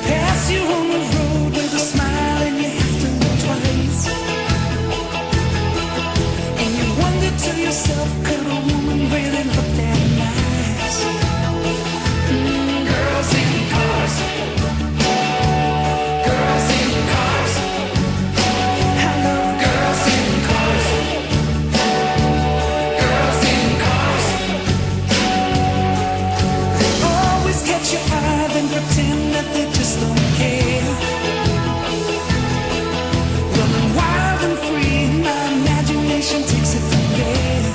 Pass you on the road with a smile and you have to look twice. And you wonder to yourself, could a woman really look that nice? Girls in cars. Girls in cars. I love girls in cars. Girls in cars. They always catch your eye and pretend that they just don't care. Running wild and free, my imagination takes it from there.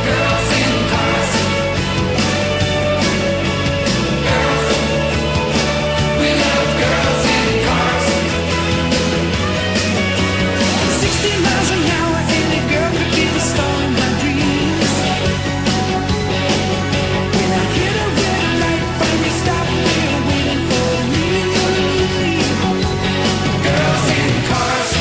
Girls in cars. Girls. We love girls in cars. 60 miles an hour, any girl could be the star in my dreams. When I hit a red light, find me stopping there waiting for me. Girls in cars.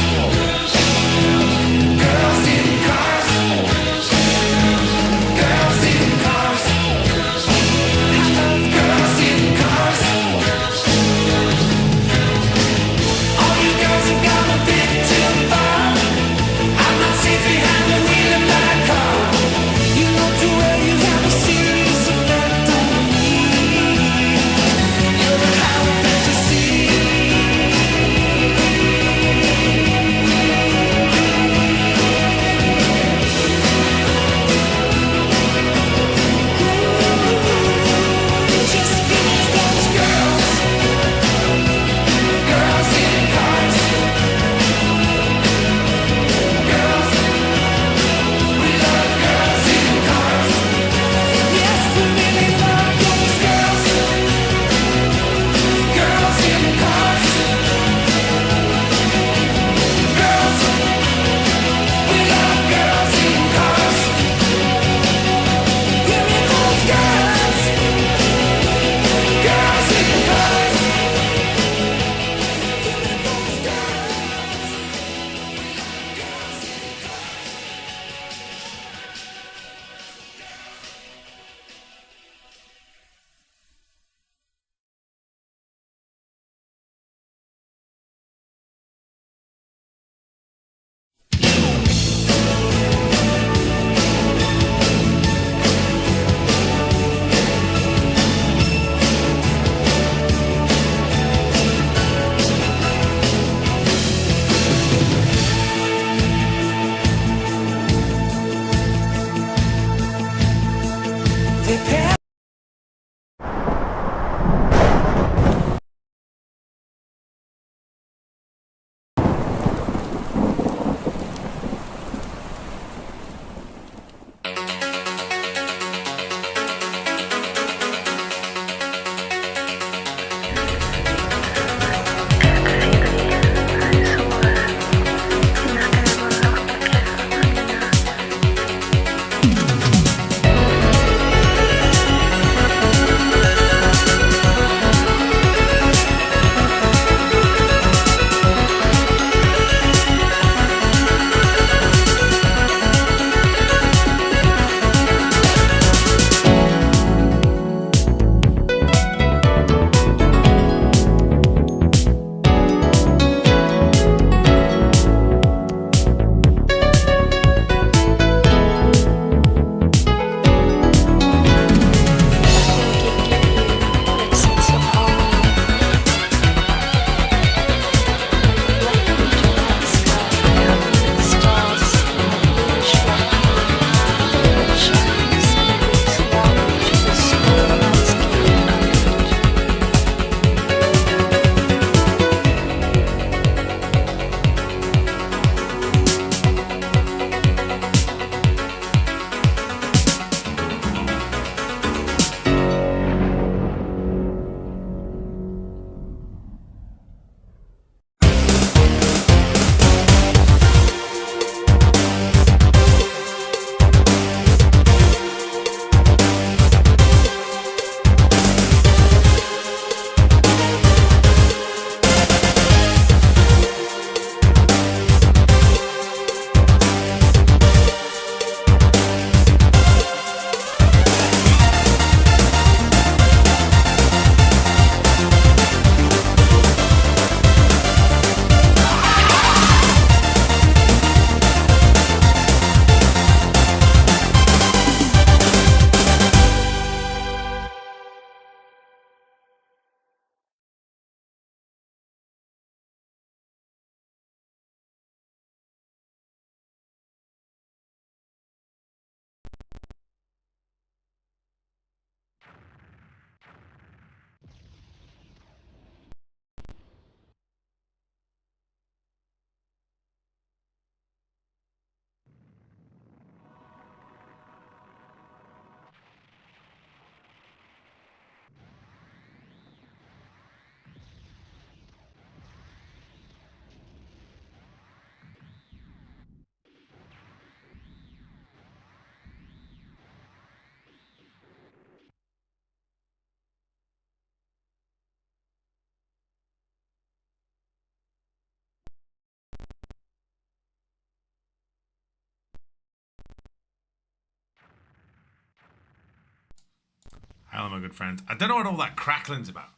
Hello, my good friends. I don't know what all that crackling's about.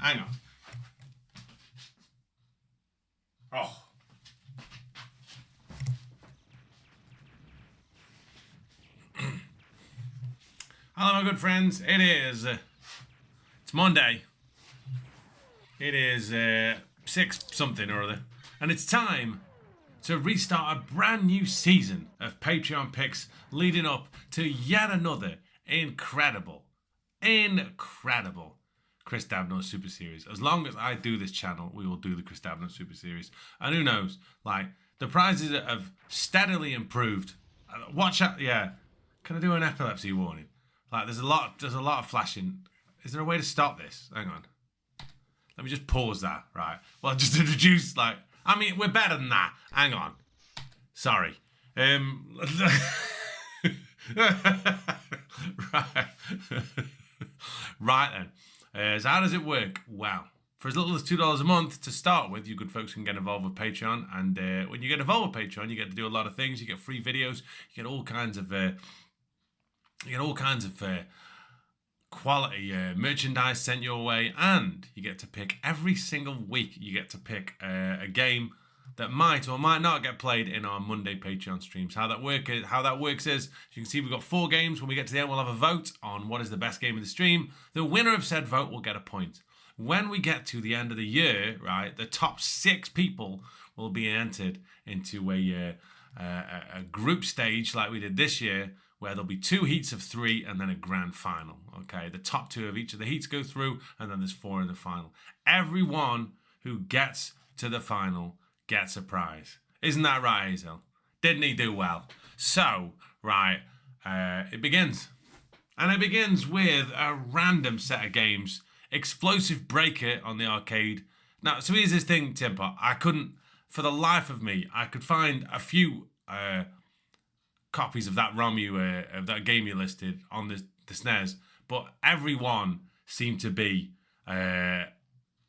Hang on. Oh. Hello, my good friends. It is... it's Monday. It is 6 something or other. And it's time to restart a brand new season of Patreon picks leading up to yet another incredible Chris Dabnor Super Series. As long as I do this channel, we will do the Chris Dabnor Super Series. And who knows, like, the prizes have steadily improved. Watch out, yeah. Can I do an epilepsy warning? Like, there's a lot of flashing. Is there a way to stop this? Hang on. Let me just pause that, right? Well, just introduce, like, I mean, we're better than that. Hang on. Sorry. Right. Right then. So how does it work? Wow. For as little as $2 a month to start with, you good folks can get involved with Patreon. And when you get involved with Patreon, you get to do a lot of things. You get free videos. You get all kinds of quality merchandise sent your way, and you get to pick every single week. You get to pick a game that might or might not get played in our Monday Patreon streams. How that works is, you can see we've got 4 games. When we get to the end, we'll have a vote on what is the best game of the stream. The winner of said vote will get a point. When we get to the end of the year, right, the top 6 people will be entered into a group stage like we did this year, where there'll be 2 heats of 3 and then a grand final. Okay, the top 2 of each of the heats go through, and then there's 4 in the final. Everyone who gets to the final gets a prize. Isn't that right, Hazel? Didn't he do well? So, right, it begins. And it begins with a random set of games. Explosive Breaker on the arcade. Now, so here's this thing, Timper. I couldn't, for the life of me, I could find a few copies of that ROM of that game you listed on the SNES, but every one seemed to be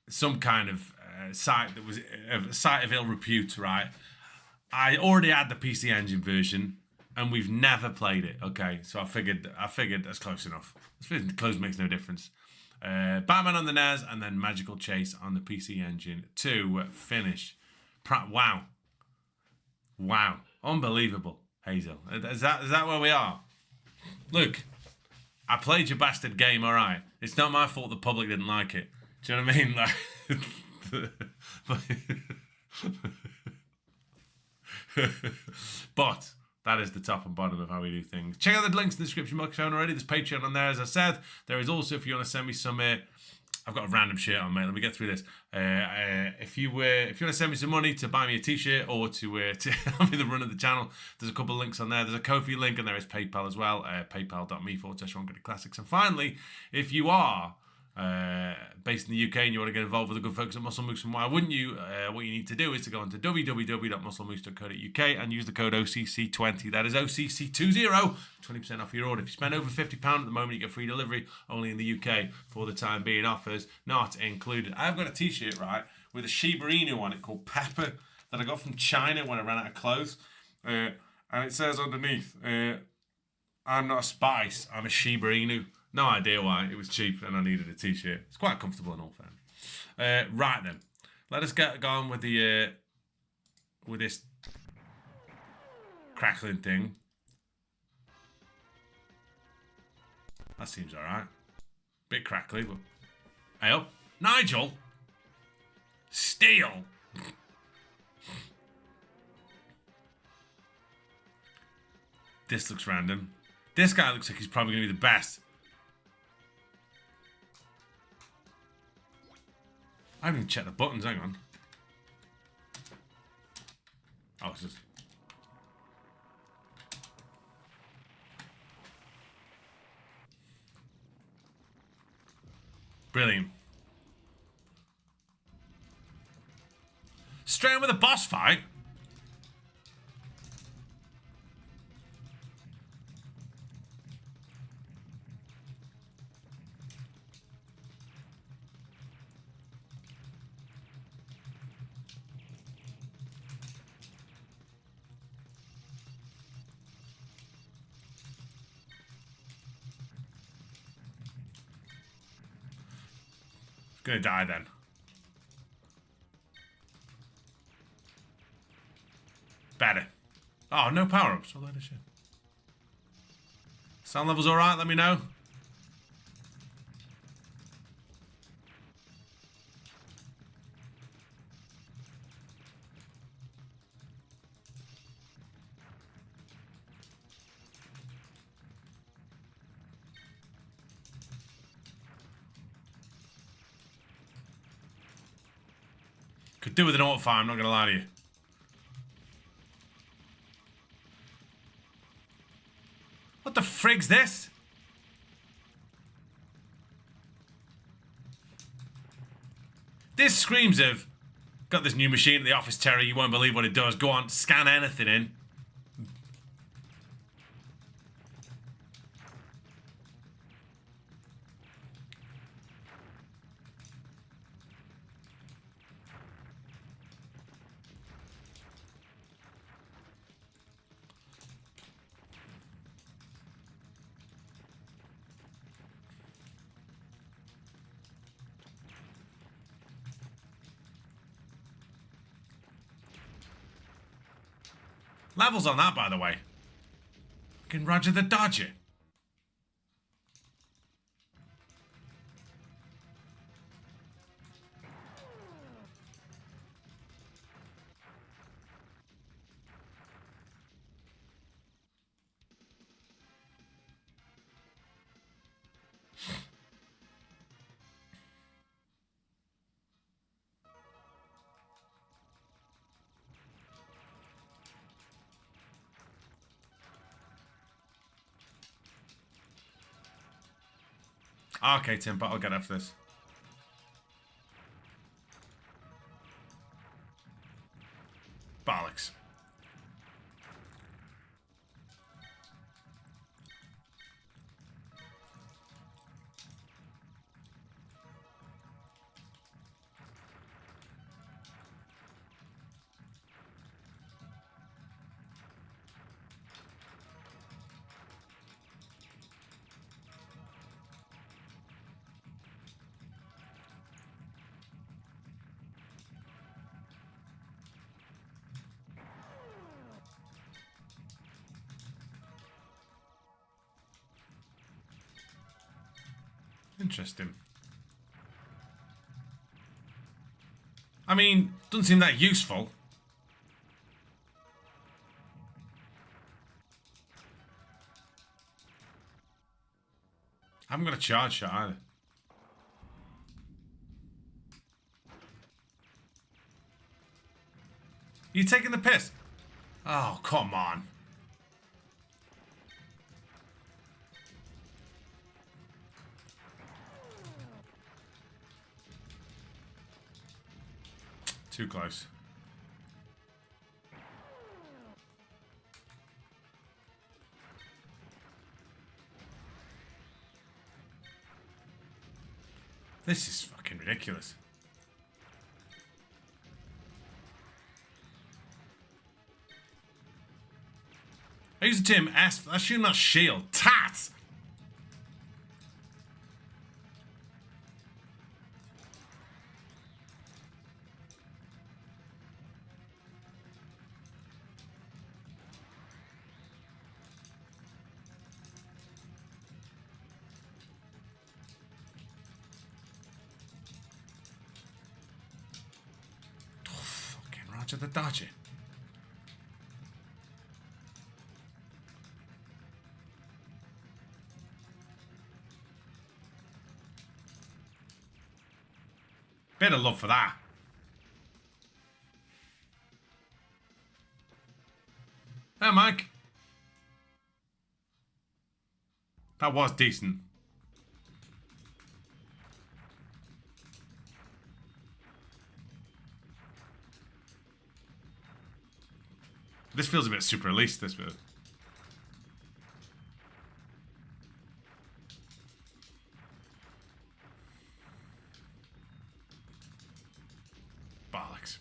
some kind of site that was a site of ill repute, right? I already had the PC Engine version, and we've never played it. Okay, so I figured that's close enough. Close makes no difference. Batman on the NES, and then Magical Chase on the PC Engine to finish. Wow, unbelievable. Hazel, is that where we are? Look, I played your bastard game, all right. It's not my fault the public didn't like it. Do you know what I mean? Like, but that is the top and bottom of how we do things. Check out the links in the description box shown already. There's Patreon on there, as I said. There is also, if you want to send me some... I've got a random shirt on, mate. Let me get through this. If you want to send me some money to buy me a t-shirt or to help me the run of the channel, there's a couple of links on there. There's a Ko-fi link, and there is PayPal as well. PayPal.me/OneCreditClassics. And finally, if you are based in the UK and you want to get involved with the good folks at Muscle Moose, and why wouldn't you? What you need to do is to go onto www.musclemoose.co.uk and use the code OCC20. That is OCC20, 20% off your order. If you spend over £50 at the moment, you get free delivery only in the UK for the time being. Offers not included. I've got a t-shirt, right, with a Shiba Inu on it called Pepper that I got from China when I ran out of clothes. And it says underneath, I'm not a spice, I'm a Shiba Inu. No idea why. It was cheap and I needed a t-shirt. It's quite comfortable in all fairness. Right then. Let us get on with the with this crackling thing. That seems alright. Bit crackly, but... Hey up. Nigel! Steel! This looks random. This guy looks like he's probably going to be the best. I haven't even checked the buttons, hang on. Oh, it's just... Brilliant. Straight in with a boss fight? Gonna die then. Better. Oh, no power-ups. What a load of shit. Sound level's alright, let me know. Could do with an auto-fire, I'm not gonna lie to you. What the frig's this? This screams of, got this new machine at the office, Terry, you won't believe what it does. Go on, scan anything in. Levels on that, by the way. Fucking Roger the Dodger. Okay, Tim, but I'll get after this. Bollocks. Interesting. I mean, doesn't seem that useful. I haven't got a charge shot either. You taking the piss? Oh, come on. Too close. This is fucking ridiculous. I use the term S. I assume that's shield. Tat! Roger the Dodger. Bit of love for that. Hey, Mike. That was decent. This feels a bit super released, this bit. Bollocks.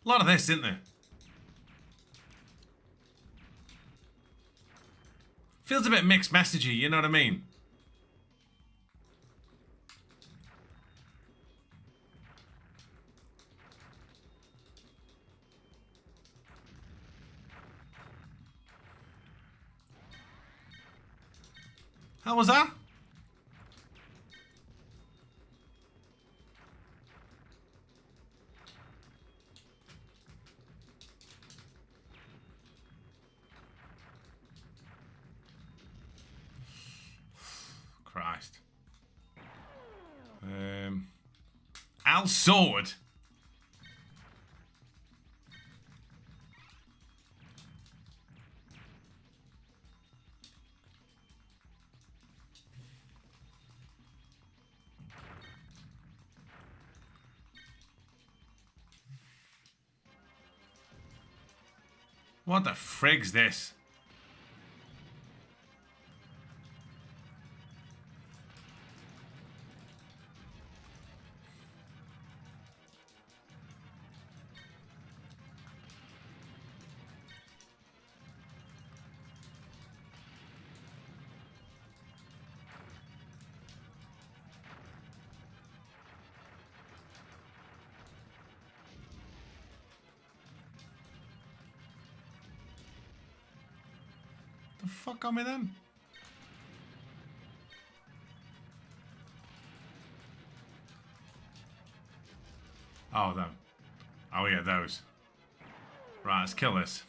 A lot of this, isn't there? Feels a bit mixed messagey, you know what I mean? How was that? Christ. Al's sword. What the frig's this? The fuck got me then? Oh, them. Oh, yeah, those. Right, let's kill this.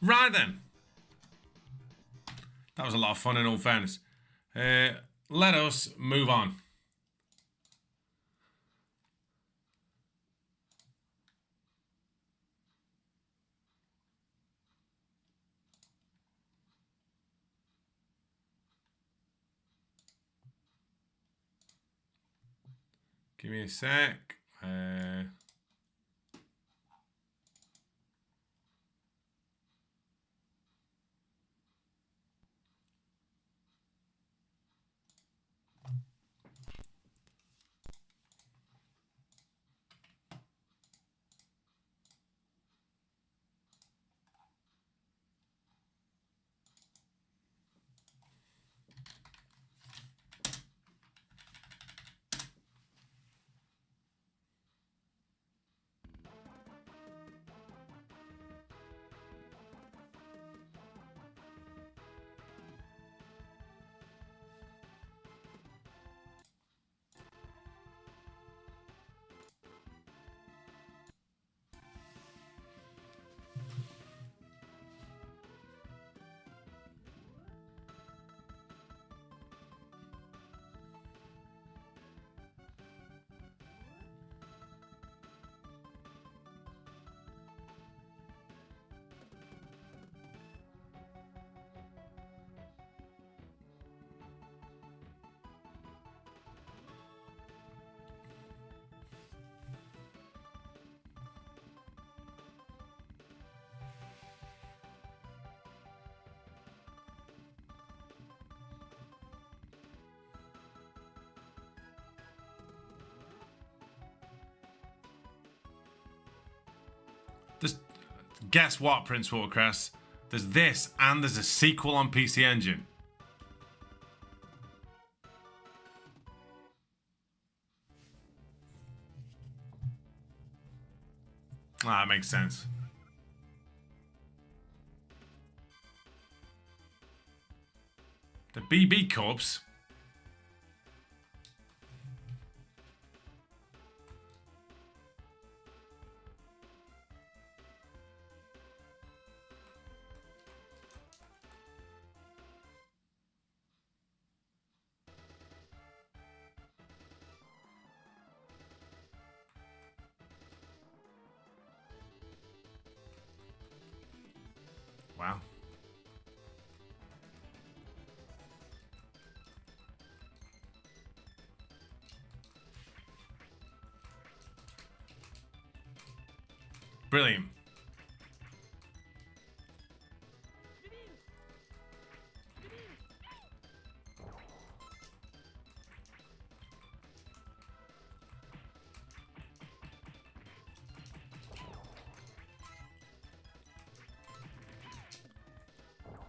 Right then. That was a lot of fun in all fairness. Let us move on. Give me a sec. Just guess what, Prince Watercress? There's this and there's a sequel on PC Engine. Ah, that makes sense. The BB Corpse. Wow. Brilliant.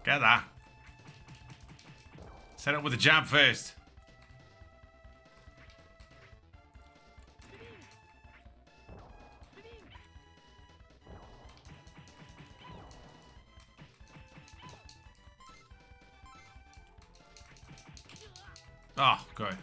Get that. Set up with a jab first. Oh, good.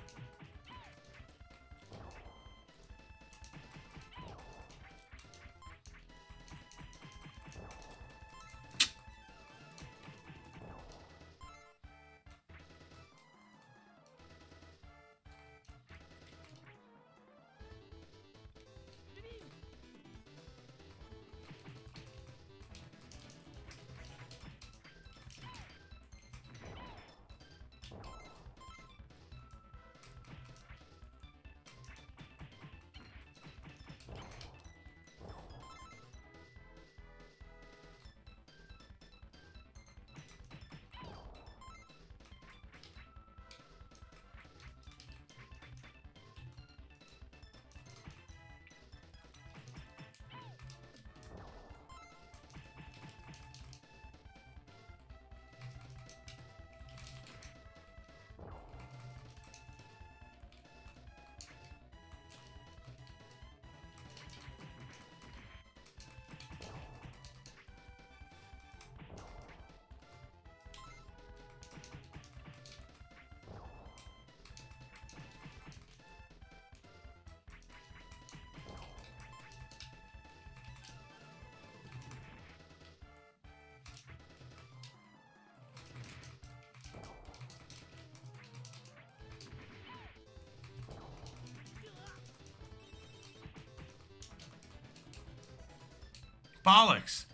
Bollocks.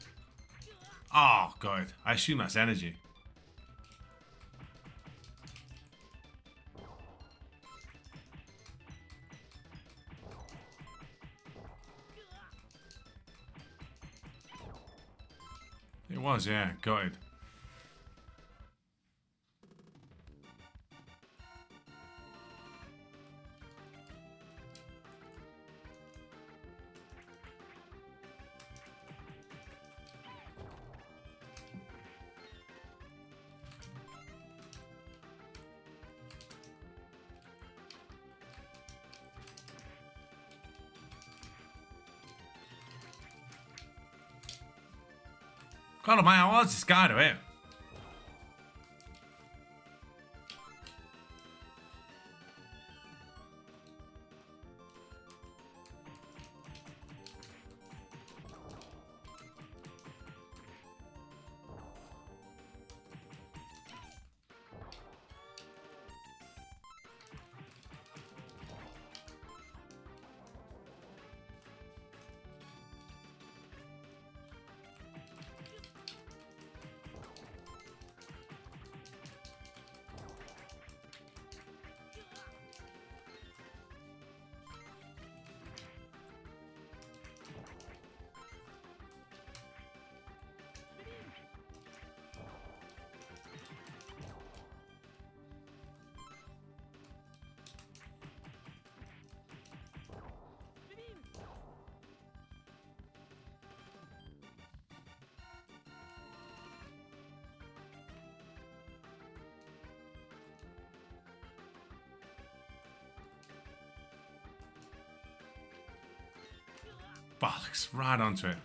Oh, God. I assume that's energy. It was, yeah. Got it. God almighty, how hard is this guy to hit? Bollocks, right onto it.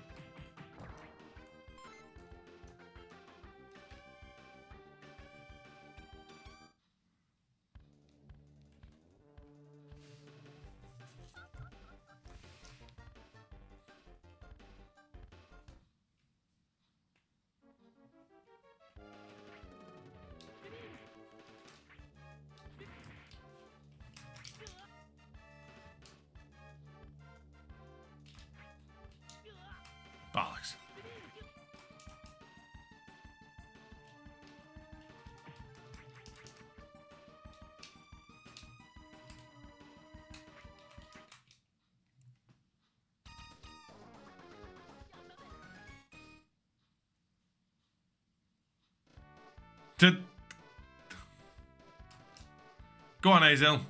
Go on, Hazel.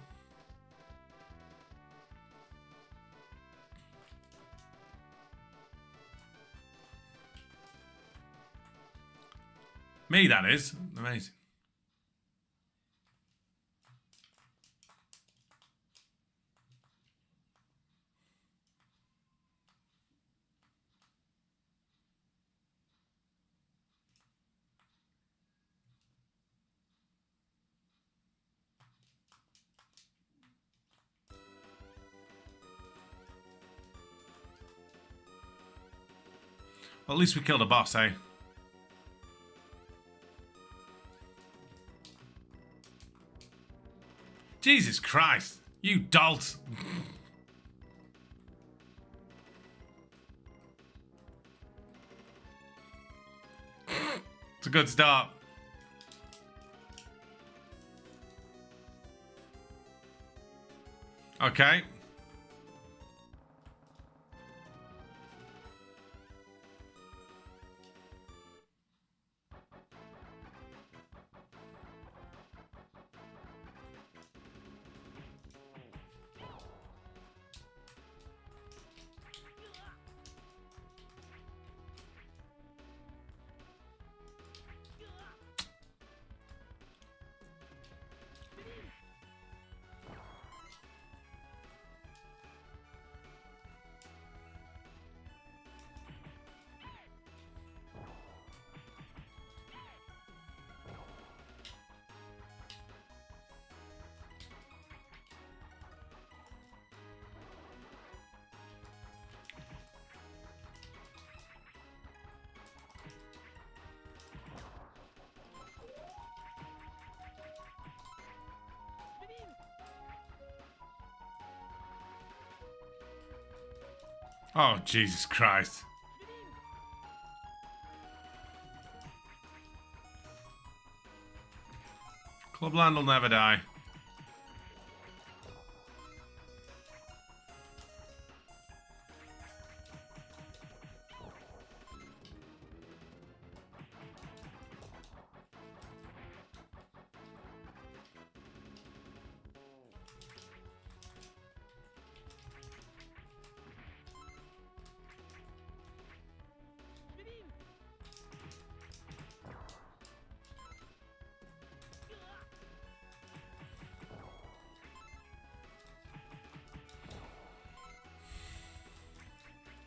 Me, that is. Amazing. Well, at least we killed a boss, eh? Jesus Christ. You dolt. It's a good start. Okay. Oh, Jesus Christ. Clubland will never die.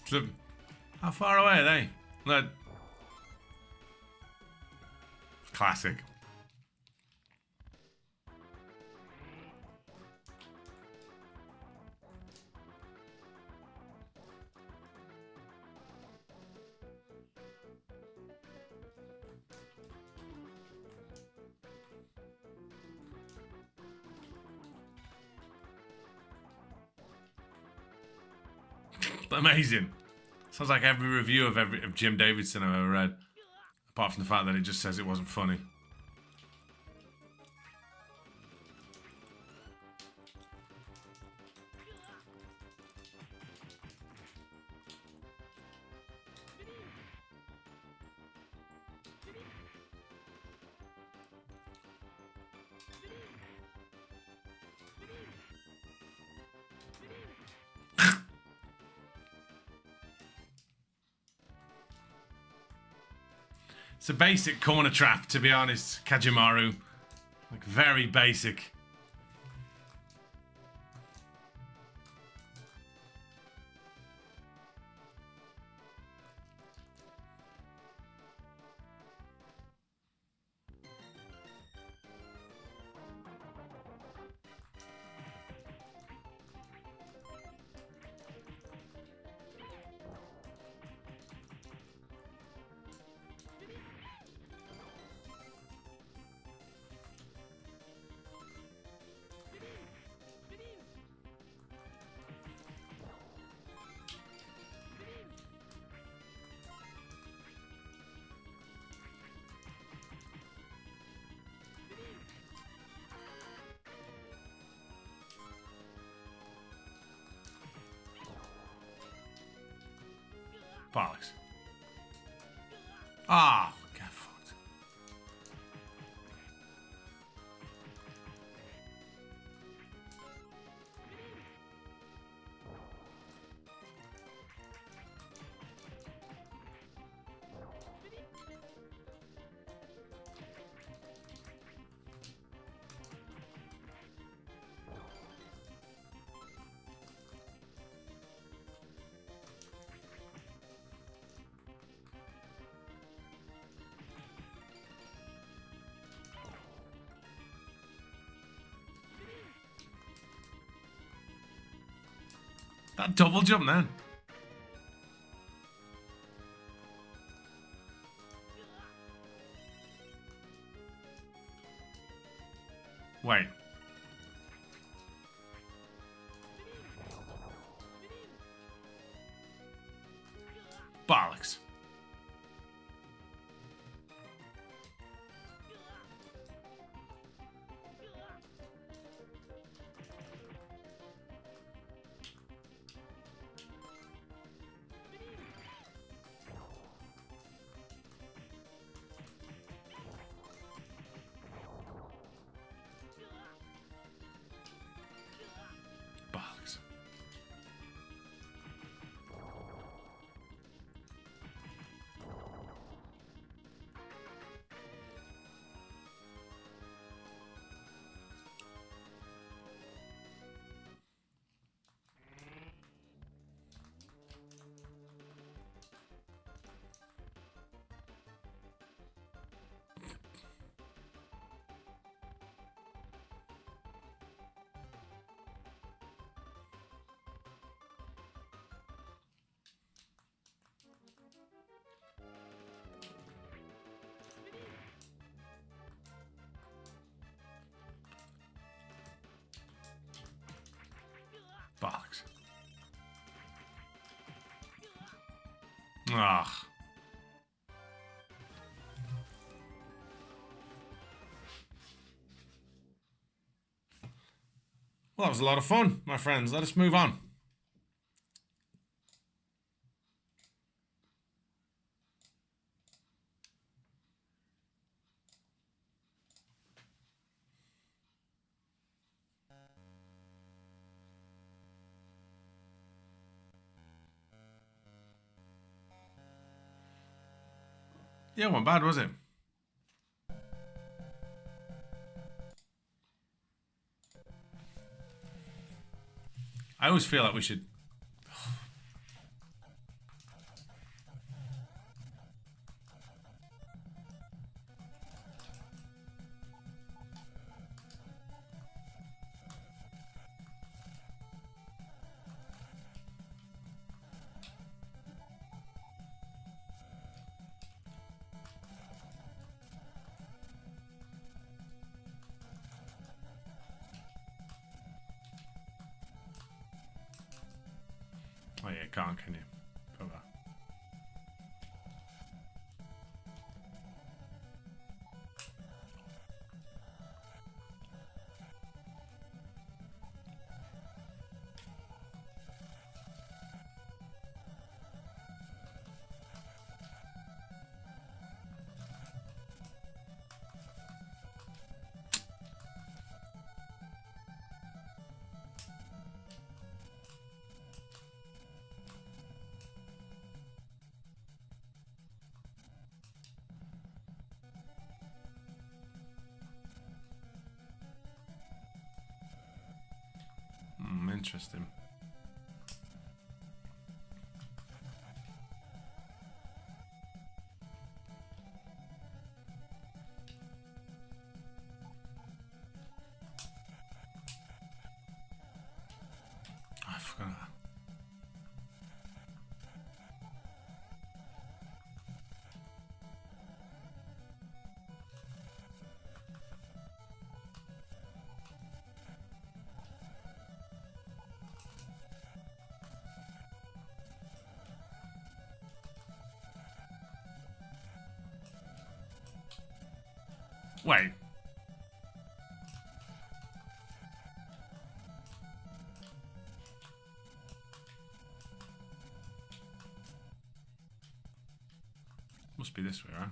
So, how far away are they? No. Classic. Amazing. Sounds like every review of Jim Davidson I've ever read. Apart from the fact that it just says it wasn't funny. It's a basic corner trap, to be honest, Kajimaru. Like, very basic. Bollocks. Ah, get fucked. That double jump then. Wait. Bollocks. Bollocks. Bollocks. Ugh. Well, that was a lot of fun, my friends. Let us move on. Yeah, it wasn't bad, was it? I always feel like we should... Oh yeah, can't, can you? Over. Interesting. I forgot. Wait. Must be this way, right?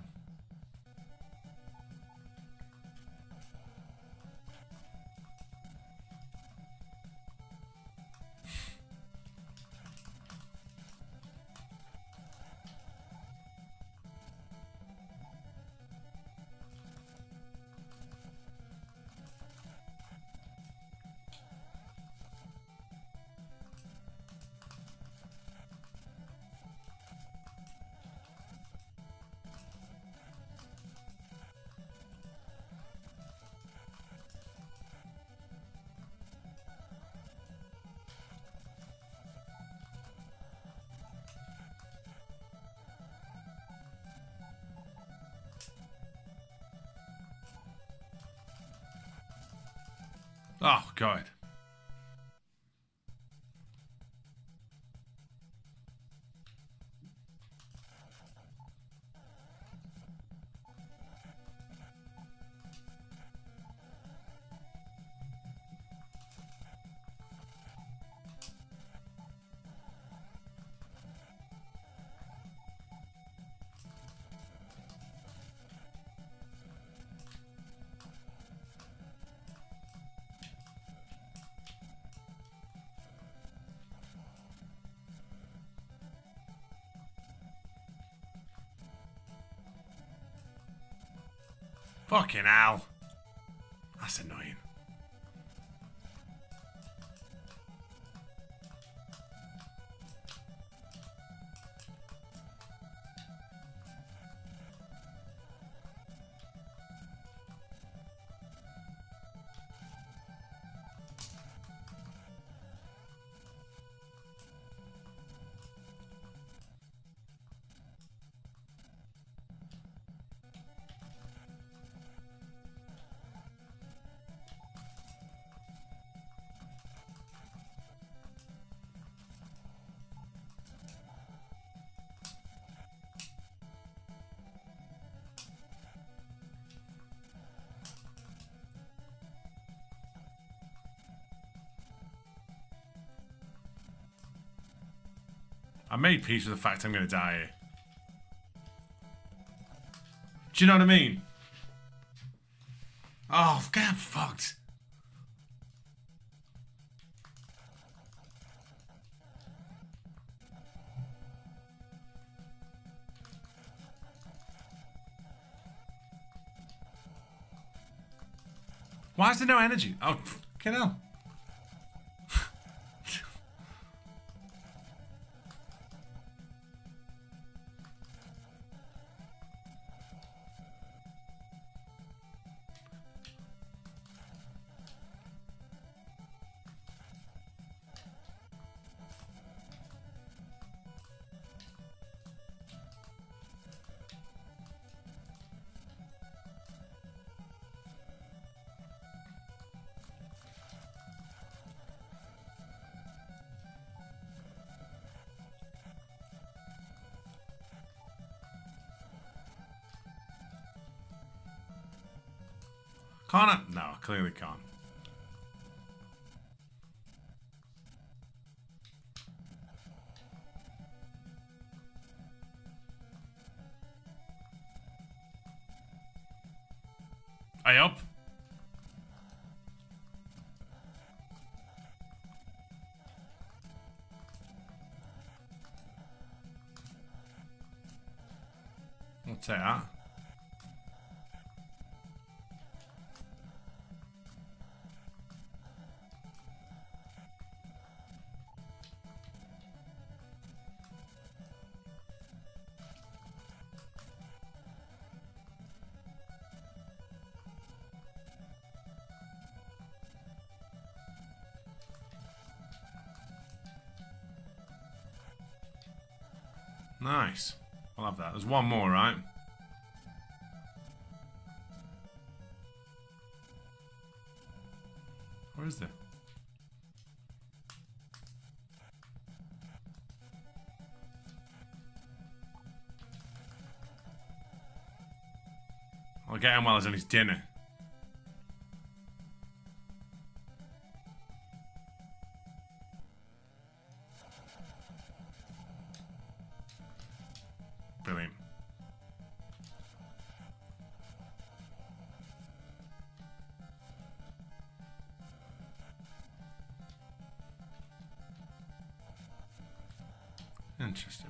Oh, God. Fucking hell. That's annoying. I made peace with the fact I'm going to die here. Do you know what I mean? Oh, get fucked. Why is there no energy? Oh, fucking hell. Can't I? No, I clearly can't. Are you up? I'll take that. Nice. I'll have that. There's one more, right? Where is there? I'll get him while he's on his dinner. Brilliant. Interesting.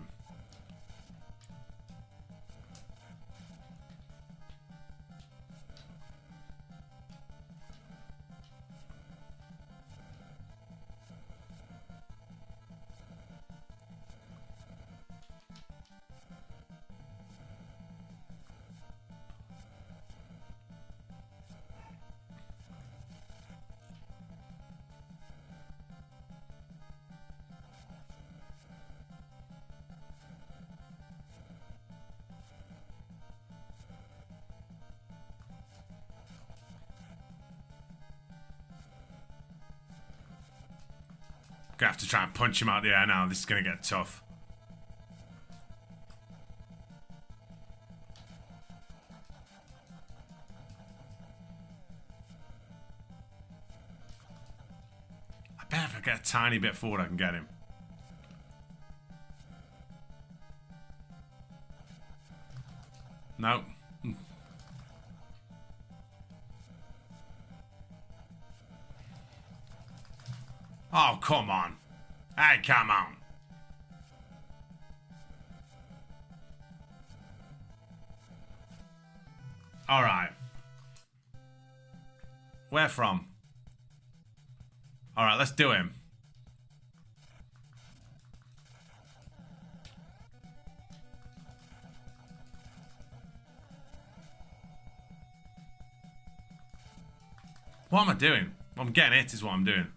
gonna have to try and punch him out the air now. This is gonna get tough. I bet if I get a tiny bit forward, I can get him. No. Oh, come on. Hey, come on. All right. Where from? All right, let's do him. What am I doing? I'm getting hit is what I'm doing.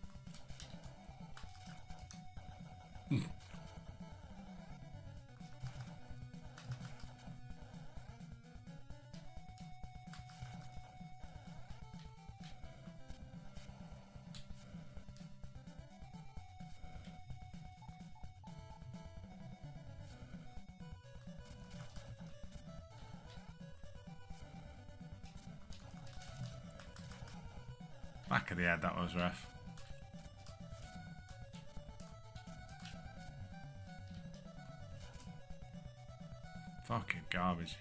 Back of the head, that was ref. Fucking garbage.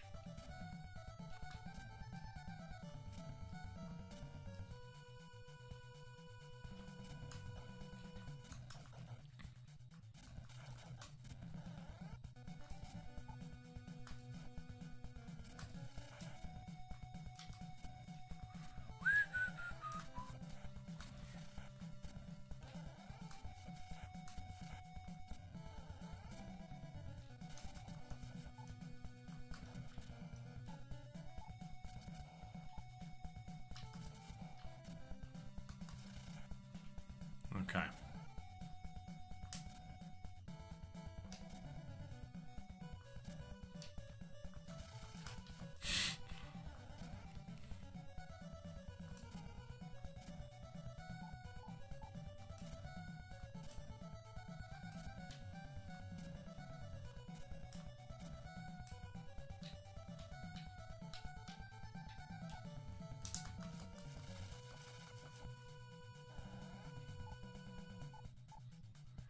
Okay.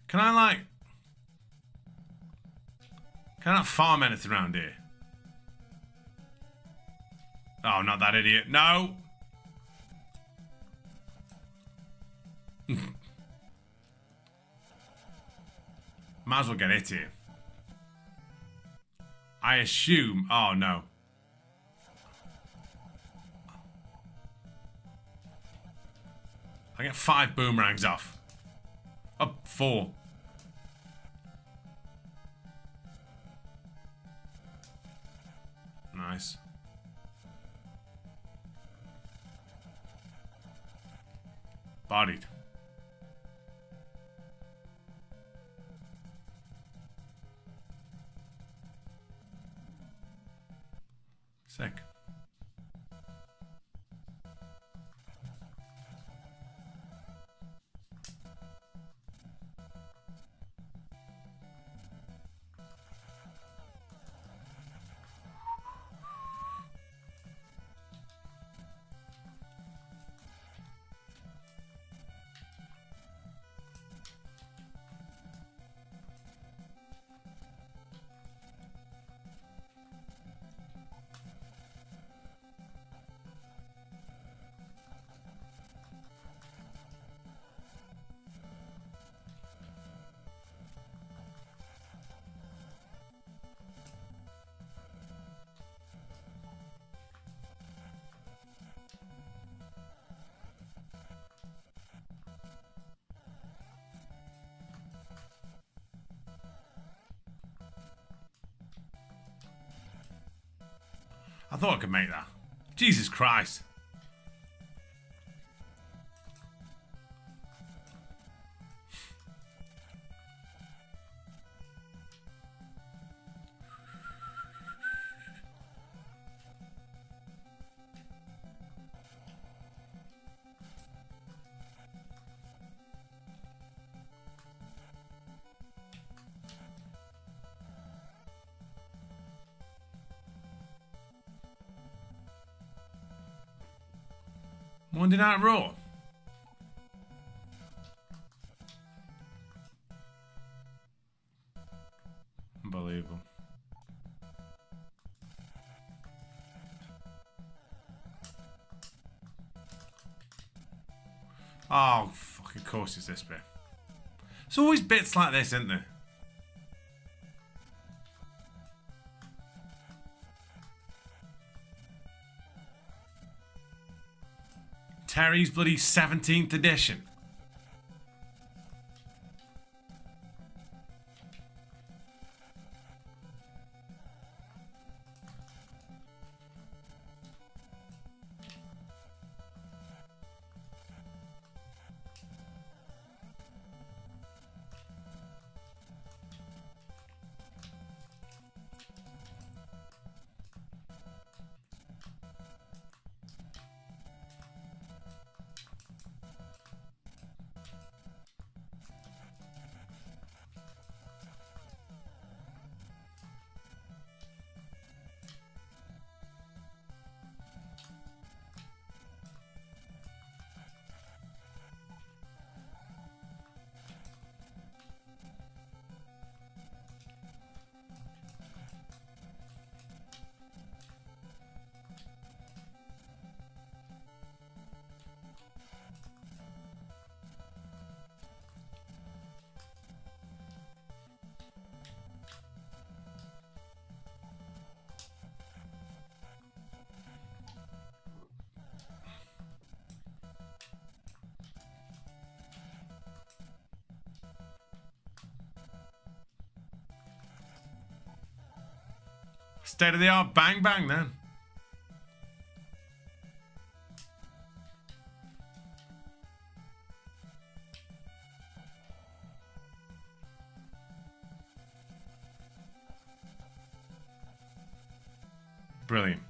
Can I not farm anything around here? Oh, not that idiot. No! Might as well get it here. I assume... Oh, no. I get 5 boomerangs off. Oh, 4. Nice. Bodied. Sick. I thought I could make that. Jesus Christ. Monday Night Raw. Unbelievable. Oh, fuck, of course it's this bit. There's always bits like this, isn't there? Terry's bloody 17th edition. State of the art, bang bang then. Brilliant.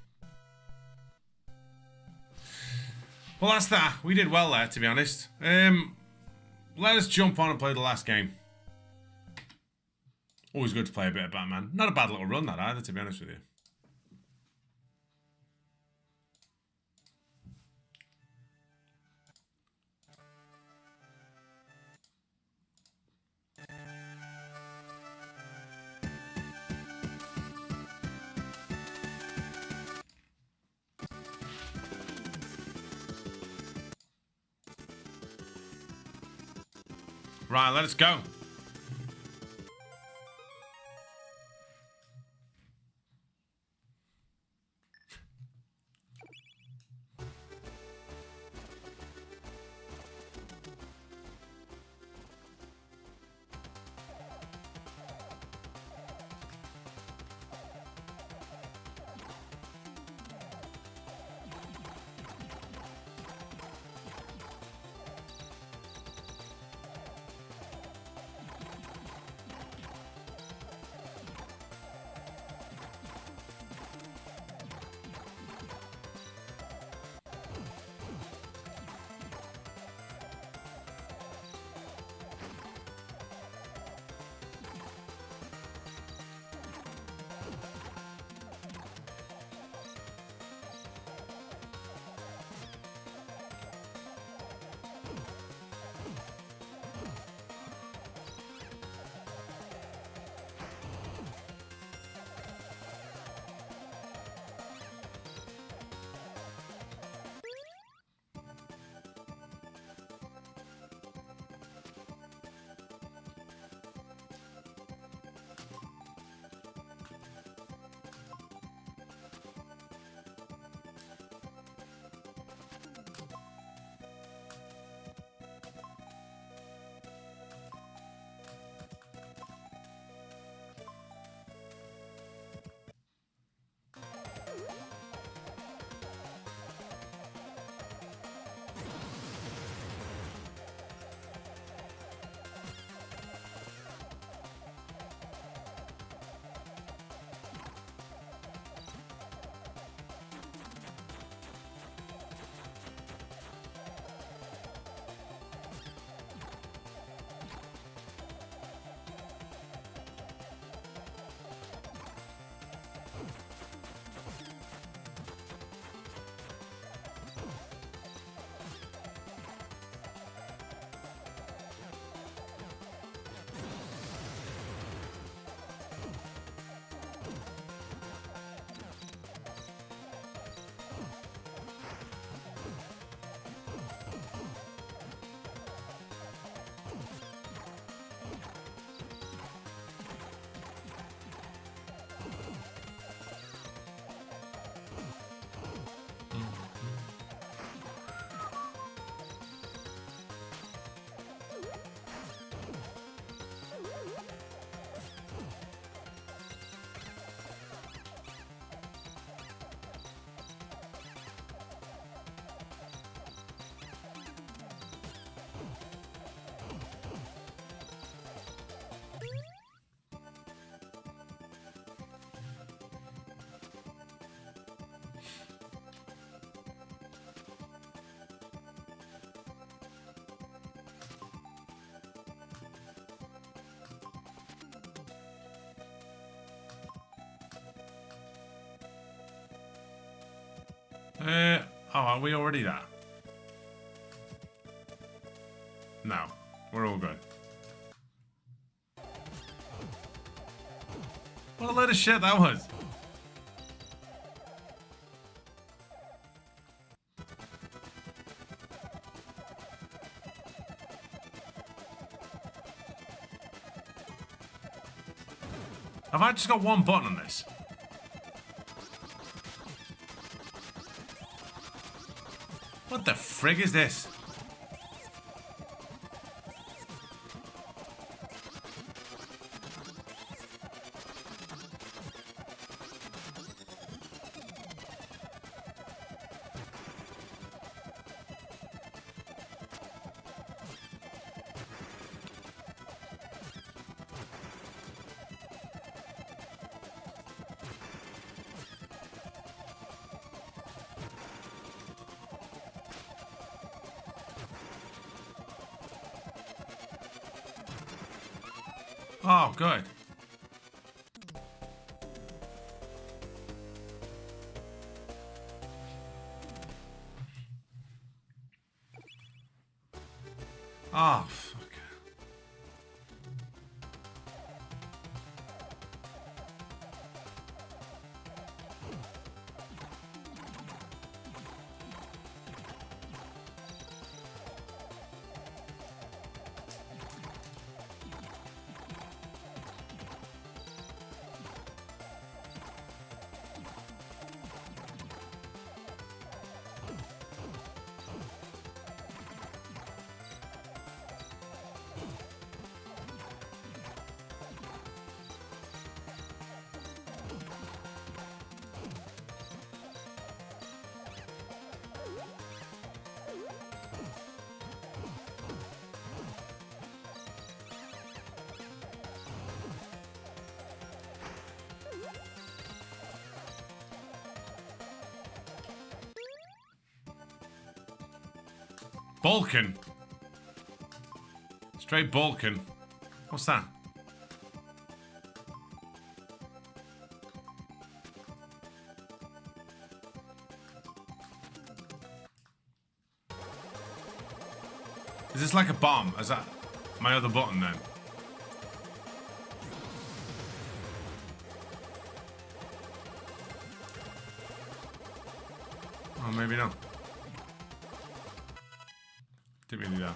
Well, that's that. We did well there, to be honest. Let us jump on and play the last game. Always good to play a bit of Batman. Not a bad little run, that either, to be honest with you. Right, let us go. Oh, are we already there? No, we're all good. What a load of shit that was. Have I just got one button on this? What the frig is this? Oh, good. Oh, fuck. Balkan. Straight Balkan. What's that? Is this like a bomb? Is that my other button then? Oh, maybe not. Didn't mean to do that.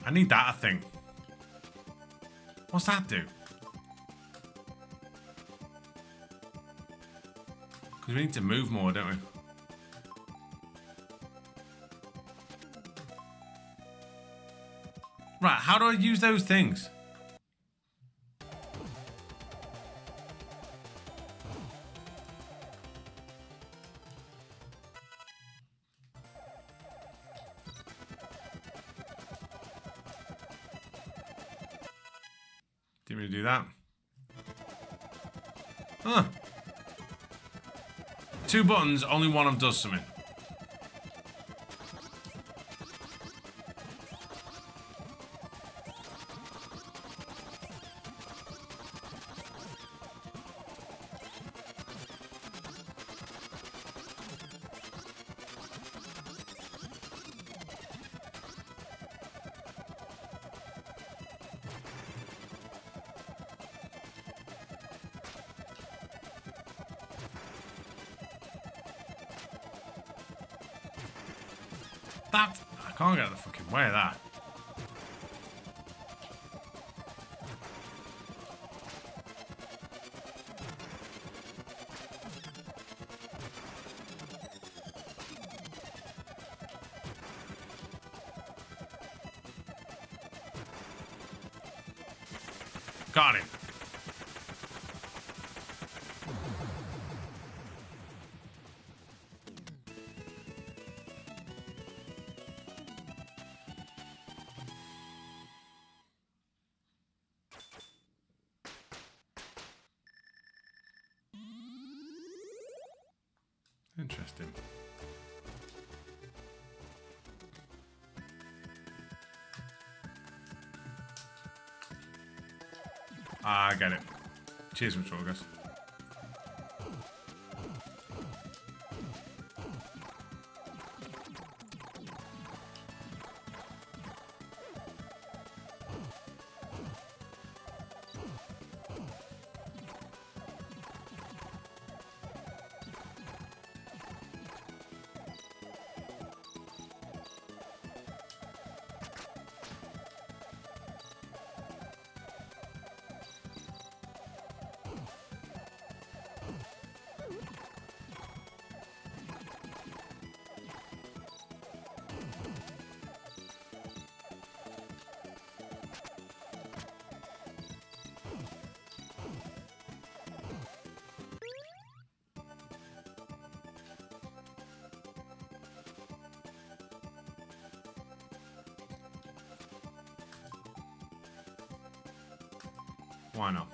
I need that, I think. What's that do? Because we need to move more, don't we? Right, how do I use those things? Didn't really do that. Huh. 2 buttons, only one of them does something. That... I can't get out of the fucking way of that. Got him. Interesting. Ah, I get it. Cheers, Matrogus. Why not?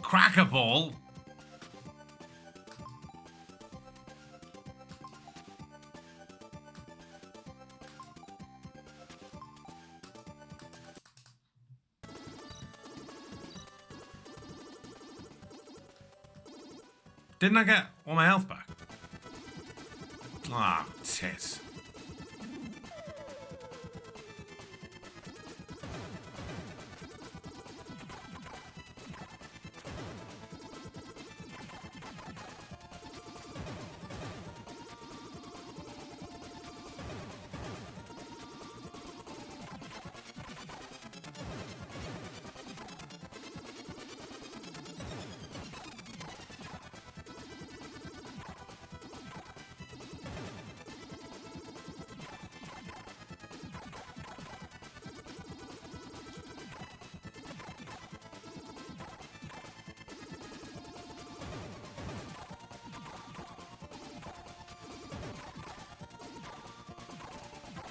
Cracker ball? Didn't I get all my health back? Ah, tits.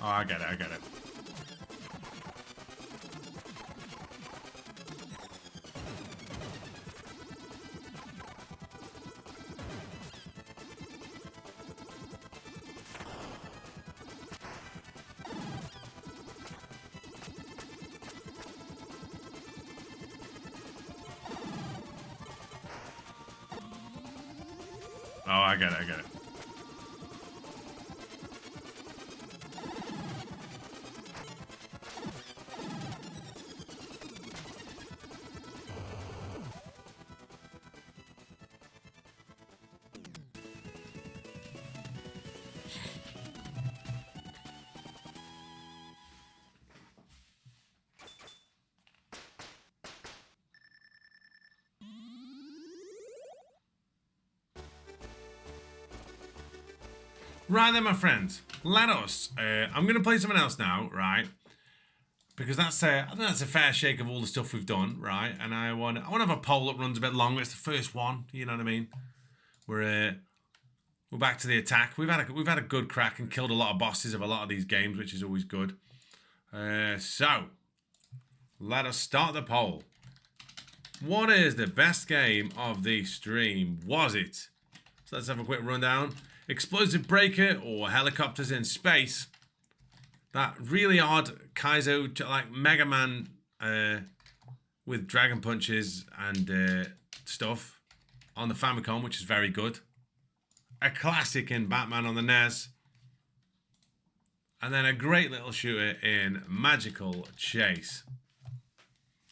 Oh, I get it, I get it. Oh, I get it, I get it. Right then, my friends, let us. I'm going to play something else now, right? Because that's I think that's a fair shake of all the stuff we've done, right? And I want to have a poll that runs a bit longer. It's the first one, you know what I mean? We're back to the attack. We've had a good crack and killed a lot of bosses of a lot of these games, which is always good. So let us start the poll. What is the best game of the stream? Was it? So let's have a quick rundown. Explosive Breaker or Helicopters in Space. That really odd Kaizou, like Mega Man with Dragon Punches and stuff on the Famicom, which is very good. A classic in Batman on the NES. And then a great little shooter in Magical Chase.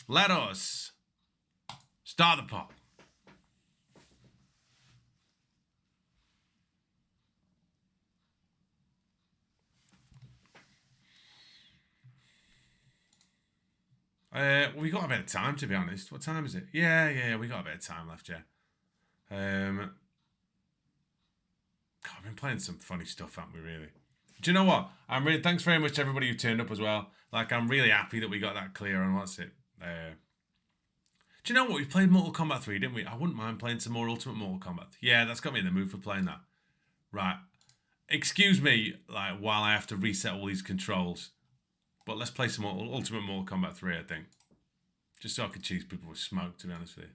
Let us start the poll. We got a bit of time, to be honest. What time is it? Yeah, we got a bit of time left, yeah. God, I've been playing some funny stuff, haven't we, really? Do you know what? Thanks very much to everybody who turned up as well. Like, I'm really happy that we got that clear on what's it. Do you know what? We played Mortal Kombat 3, didn't we? I wouldn't mind playing some more Ultimate Mortal Kombat. Yeah, that's got me in the mood for playing that. Right. Excuse me, like, while I have to reset all these controls. But let's play some more Ultimate Mortal Kombat 3, I think. Just so I could cheese people with smoke, to be honest with you.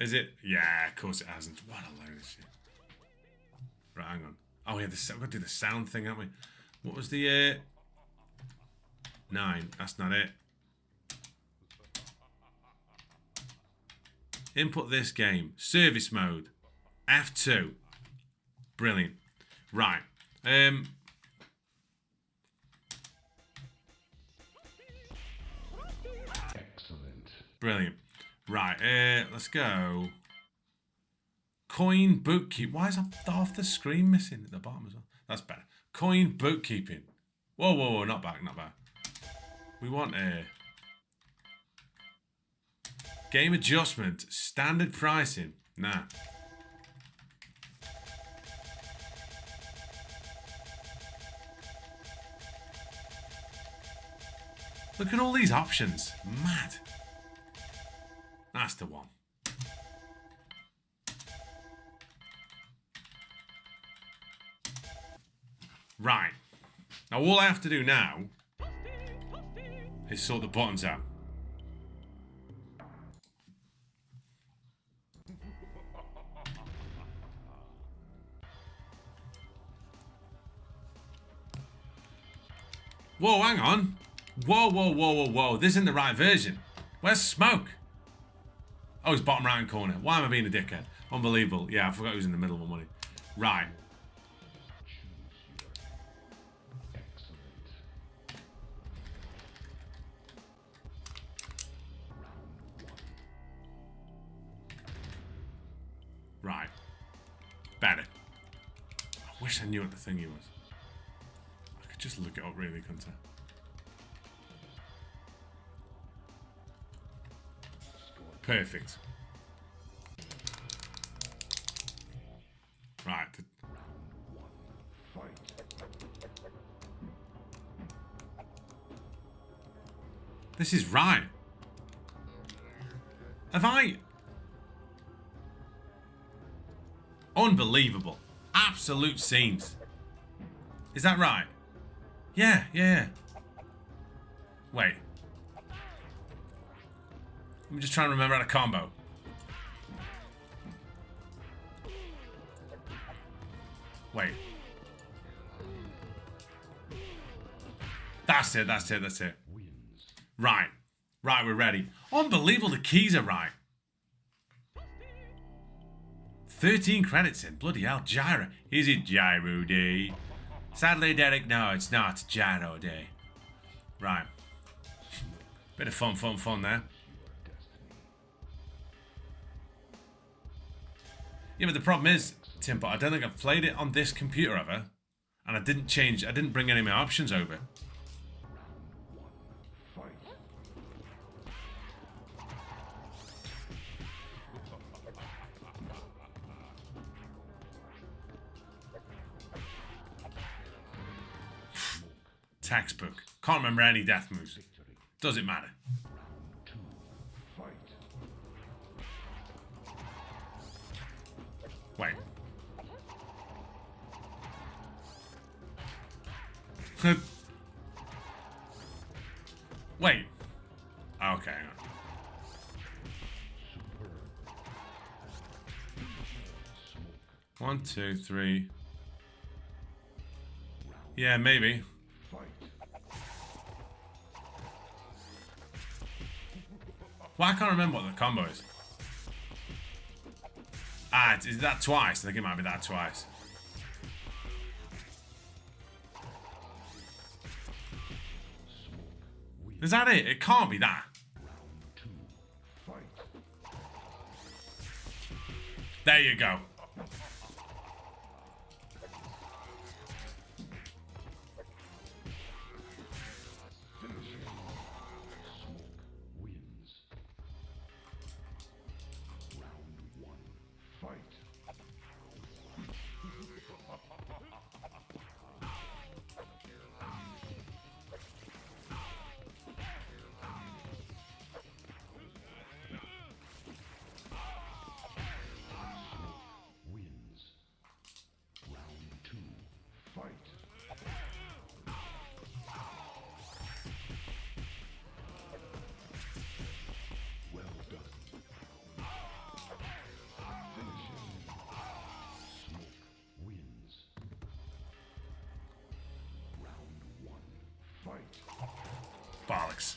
Is it? Yeah, of course it hasn't. What a load of shit. Right, hang on. Oh, yeah, we've got to do the sound thing, haven't we? What was the... 9. That's not it. Input this game. Service mode. F2. Brilliant. Right. Excellent. Brilliant. Right, let's go. Coin bookkeeping. Why is that half the screen missing at the bottom as well? That's better. Coin bookkeeping. Whoa, not bad. We want a game adjustment, standard pricing. Nah. Look at all these options. Mad. That's the one. Right. Now all I have to do now is sort the buttons out. Whoa, hang on. Whoa. This isn't the right version. Where's Smoke? Oh, it's bottom right hand corner. Why am I being a dickhead? Unbelievable. Yeah, I forgot he was in the middle of one. Right. Right. Better. I wish I knew what the thingy was. I could just look it up really, couldn't I? Perfect. Right. This is right. Have I... Unbelievable. Absolute scenes. Is that right? Yeah. Wait. I'm just trying to remember how to combo. Wait. That's it. Right, we're ready. Unbelievable, the keys are right. 13 credits in. Bloody hell, Gyro. Is it Gyro Day? Sadly, Derek, no, it's not Gyro Day. Right. Bit of fun there. Yeah, but the problem is, Timbo, I don't think I've played it on this computer ever. And I didn't bring any of my options over. Textbook. Can't remember any death moves. Does it matter? Wait. Wait. Okay, hang on. One, two, three. Yeah, maybe. Well, I can't remember what the combo is. Ah, is that twice? I think it might be that twice. Is that it? It can't be that. There you go. Bollocks.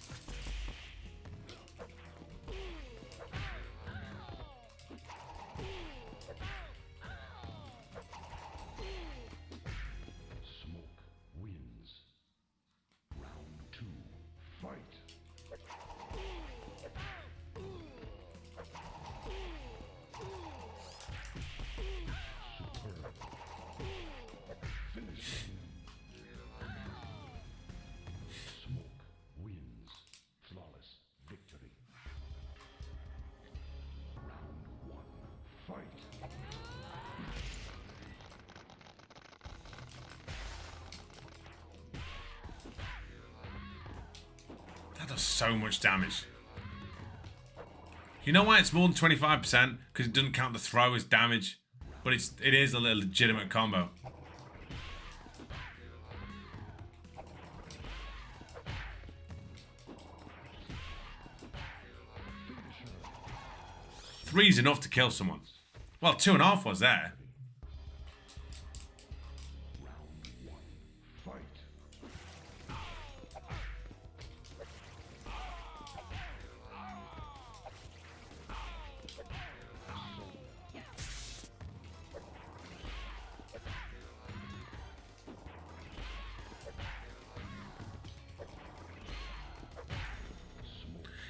That does so much damage. You know why it's more than 25%? Because it doesn't count the throw as damage. But it is a legitimate combo. Three's enough to kill someone. Well, 2.5 was there.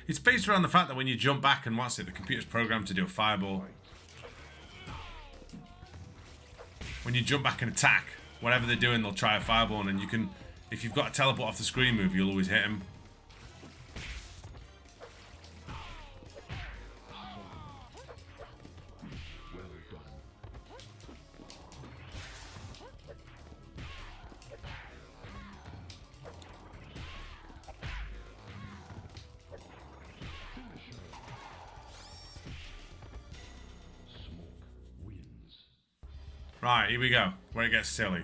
It's based around the fact that when you jump back and what's it, the computer's programmed to do a fireball. When you jump back and attack, whatever they're doing, they'll try a fireball, and then you can, if you've got a teleport off the screen move, you'll always hit him. Right, here we go, where it gets silly.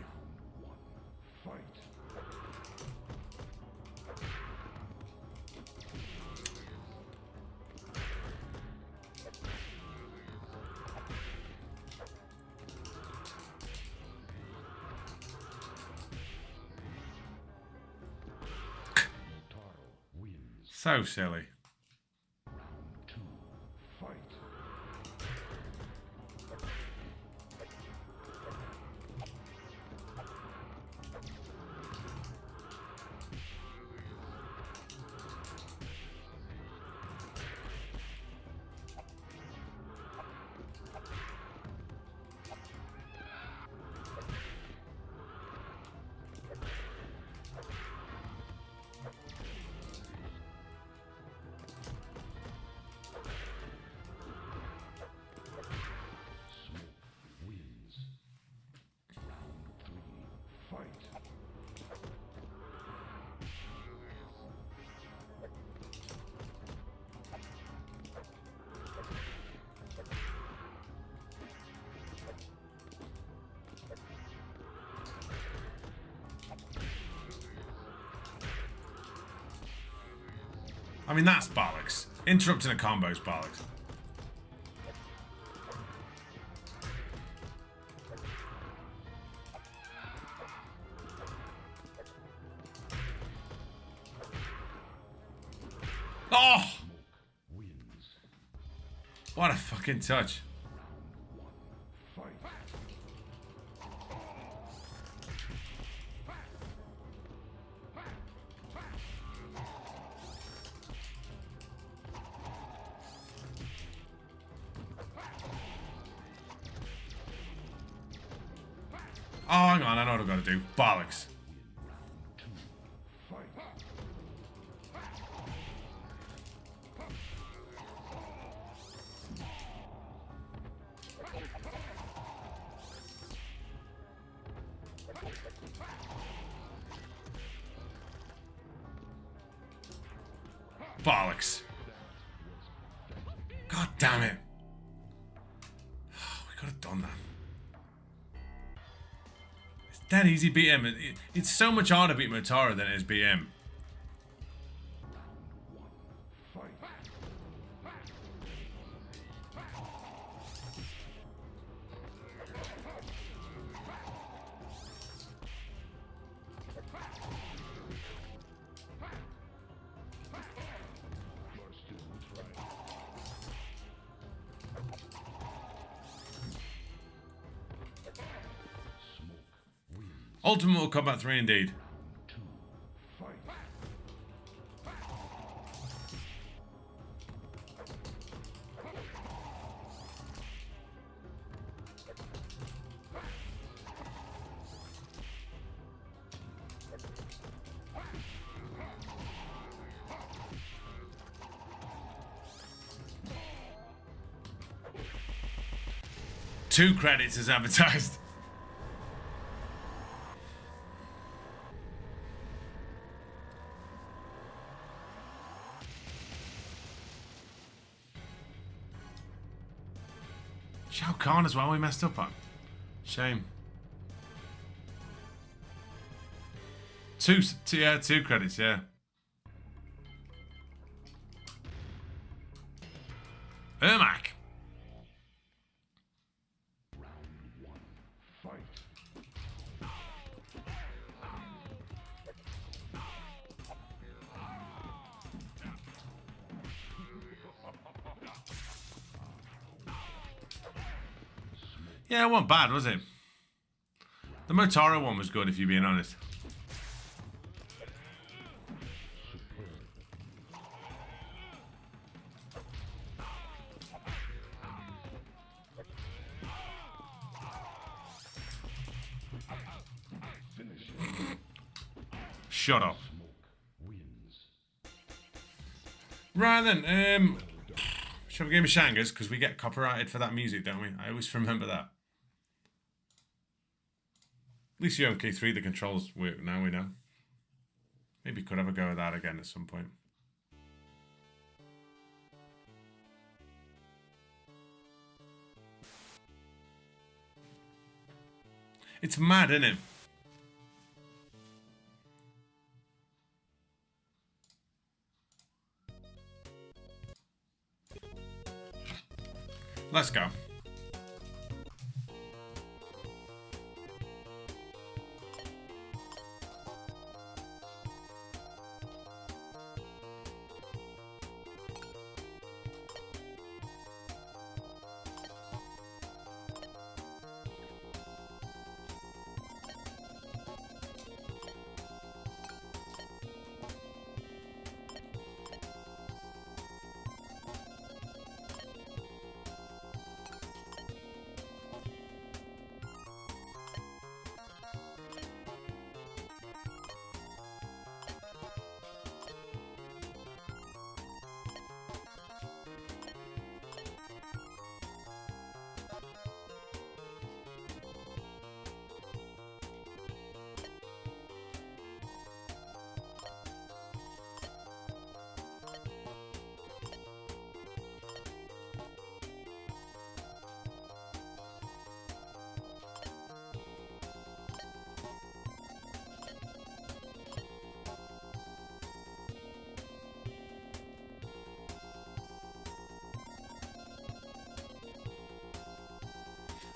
So silly. I mean, that's bollocks. Interrupting a combo is bollocks. Oh! What a fucking touch. Oh, hang on, I know what I've got to do. Bollocks. Bollocks. God damn it. We could have done that. It's dead easy beat him. It's so much harder to beat Motaro than it is beat him. Ultimate Mortal Kombat 3 indeed. Two credits as advertised. Shao Kahn as well, we messed up on. Shame. Two credits, yeah. Ermac. Yeah, it wasn't bad, was it? The Motaro one was good, if you're being honest. Shut up. Right then, shall we give him Shangas? Because we get copyrighted for that music, don't we? I always remember that. At least you own K3, the controls work now, we know. Maybe could have a go at that again at some point. It's mad, isn't it? Let's go.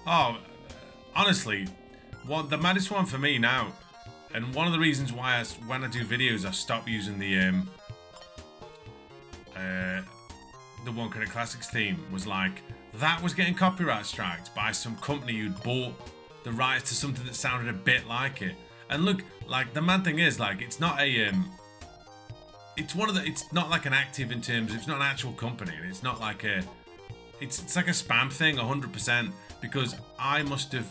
Oh, honestly, the maddest one for me now, and one of the reasons why when I do videos I stop using the One Credit Classics theme was like that was getting copyright striked by some company who'd bought the rights to something that sounded a bit like it. And look, like the mad thing is, like it's not a it's not like an active in terms of, it's not an actual company, and it's not like a it's like a spam thing 100%, because I must have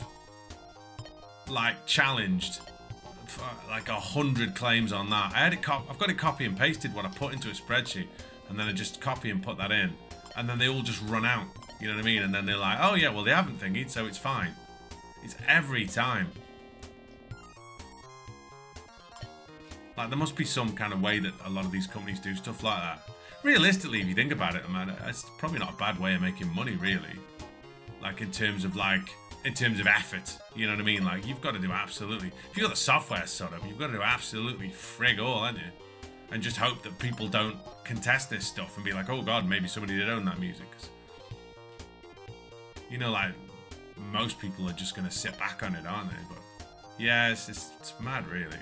like challenged like 100 claims on that. I've got it copy and pasted what I put into a spreadsheet, and then I just copy and put that in, and then they all just run out, you know what I mean? And then they're like, oh yeah, well they haven't thingied, so it's fine. It's every time. Like there must be some kind of way that a lot of these companies do stuff like that. Realistically, if you think about it, man, it's probably not a bad way of making money, really. Like in terms of effort, you know what I mean? Like you've got to do absolutely, if you've got the software set up, you've got to do absolutely frig all, haven't you? And just hope that people don't contest this stuff and be like, oh god, maybe somebody did own that music. You know, like most people are just going to sit back on it, aren't they? But yeah, it's mad, really.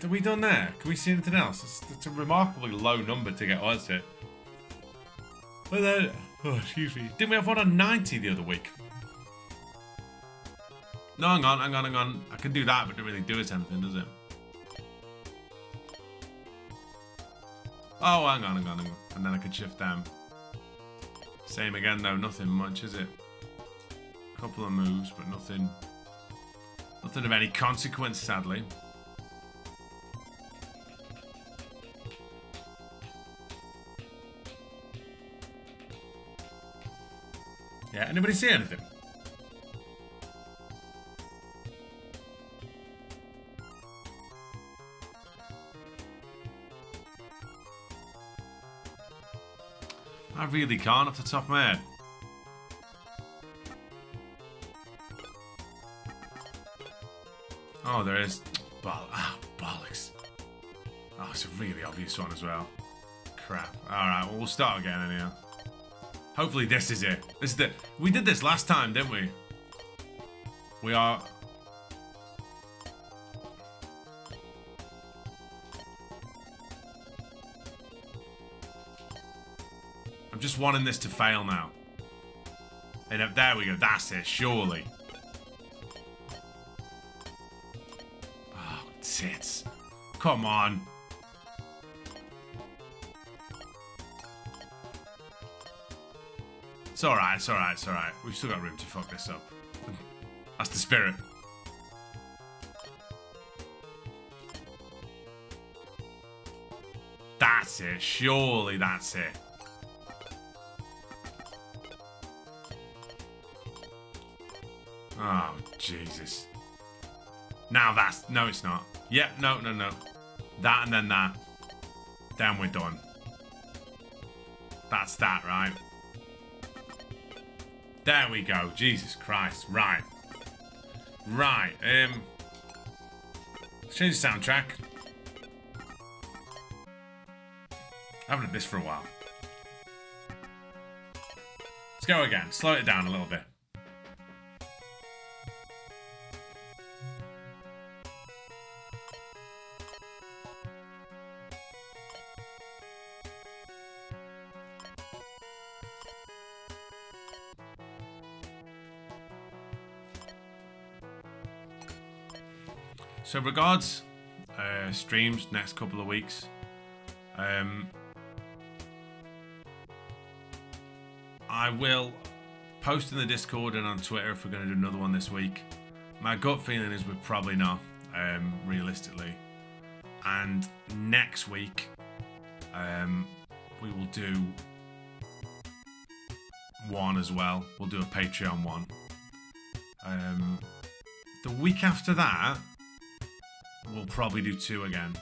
Are we done there? Can we see anything else? It's a remarkably low number to get odds hit. But then, oh, excuse me. Didn't we have one on 90 the other week? No, hang on. I can do that, but it doesn't really do us anything, does it? Oh, hang on. And then I could shift them. Same again, though. Nothing much, is it? Couple of moves, but nothing of any consequence, sadly. Yeah, anybody see anything? I really can't off the top of my head. Oh, there is. Bollocks. Oh, it's a really obvious one as well. Crap. Alright, well, we'll start again anyhow. Hopefully this is it. We did this last time, didn't we? We are... I'm just wanting this to fail now. And there we go. That's it, surely. Oh, tits. Come on. It's alright. We've still got room to fuck this up. That's the spirit. That's it. Surely that's it. Oh, Jesus. Now that's... No, it's not. Yep, no. That and then that. Then we're done. That's that, right? There we go. Jesus Christ. Right. Let's change the soundtrack. I haven't had this for a while. Let's go again. Slow it down a little bit. So regards streams next couple of weeks. I will post in the Discord and on Twitter if we're going to do another one this week. My gut feeling is we're probably not, realistically. And next week, we will do one as well. We'll do a Patreon one. The week after that, we'll probably do 2 again.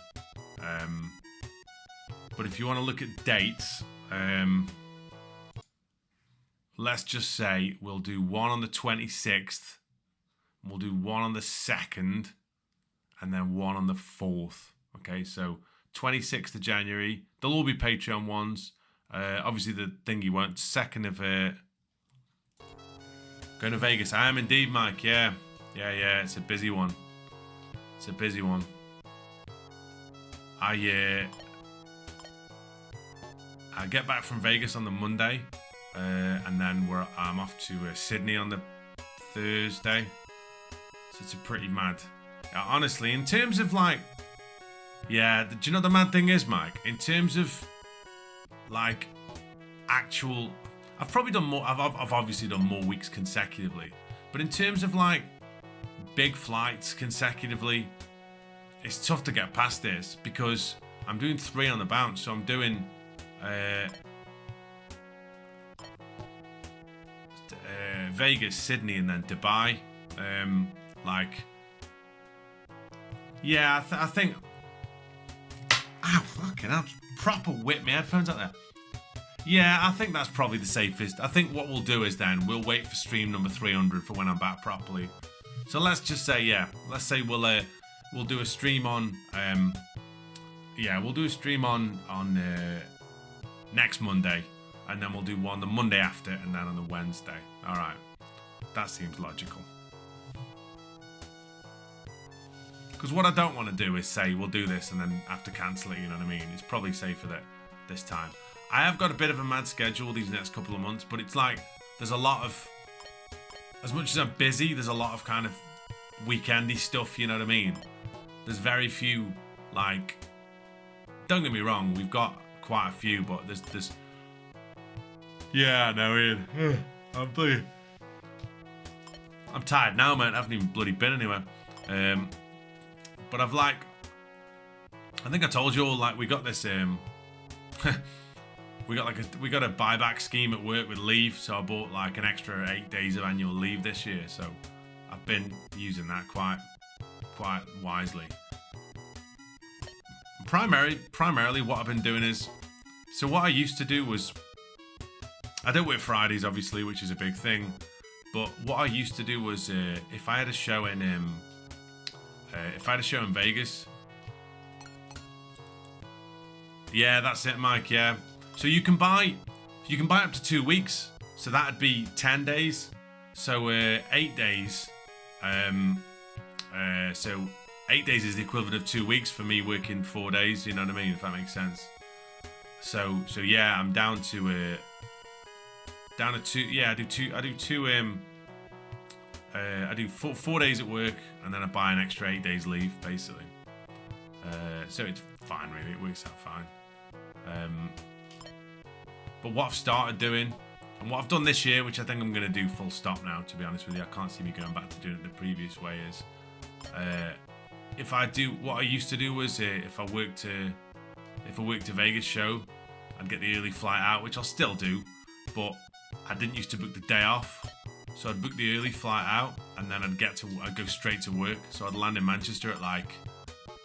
But if you want to look at dates, let's just say we'll do one on the 26th, we'll do one on the 2nd, and then one on the 4th. Okay, so 26th of January, they'll all be Patreon ones. Obviously, the thingy won't. 2nd of going to Vegas. I am indeed, Mike. Yeah. It's a busy one. It's a busy one. I get back from Vegas on the Monday, and then I'm off to Sydney on the Thursday. So it's a pretty mad. Honestly, in terms of like, yeah, do you know what the mad thing is, Mike? In terms of like actual, I've probably done more. I've obviously done more weeks consecutively, but in terms of like big flights consecutively, it's tough to get past this because I'm doing 3 on the bounce. So I'm doing Vegas, Sydney, and then Dubai. Yeah, I think. Ow, fucking hell. Proper whip my headphones out there. Yeah, I think that's probably the safest. I think what we'll do is then we'll wait for stream number 300 for when I'm back properly. So let's just say, yeah, let's say we'll do a stream on, we'll do a stream on next Monday, and then we'll do one the Monday after, and then on the Wednesday. All right, that seems logical. Because what I don't want to do is say we'll do this and then have to cancel it. You know what I mean? It's probably safer that this time. I have got a bit of a mad schedule these next couple of months, but it's like there's a lot of, as much as I'm busy, there's a lot of kind of weekendy stuff. You know what I mean? There's very few, like, don't get me wrong, we've got quite a few, but there's yeah, no, Ian. I'm tired now, man. I haven't even bloody been anywhere. But I've like, I think I told you all, like, we got this we got a buyback scheme at work with leave, so I bought like an extra 8 days of annual leave this year, so I've been using that quite wisely. Primarily what I've been doing is, so what I used to do was, I don't work Fridays obviously, which is a big thing, but what I used to do was if I had a show in Vegas, yeah, that's it, Mike. Yeah, so you can buy up to 2 weeks, so that'd be 10 days. So 8 days. So 8 days is the equivalent of 2 weeks for me working 4 days. You know what I mean? If that makes sense. So yeah, I'm down to 2. Yeah, I do 4 days at work, and then I buy an extra 8 days leave, basically. So it's fine, really. It works out fine. But what I've started doing, and what I've done this year, which I think I'm going to do full stop now, to be honest with you, I can't see me going back to doing it the previous way, is if I do, what I used to do was if I worked a Vegas show, I'd get the early flight out, which I'll still do, but I didn't used to book the day off. So I'd book the early flight out, and then I'd go straight to work. So I'd land in Manchester at like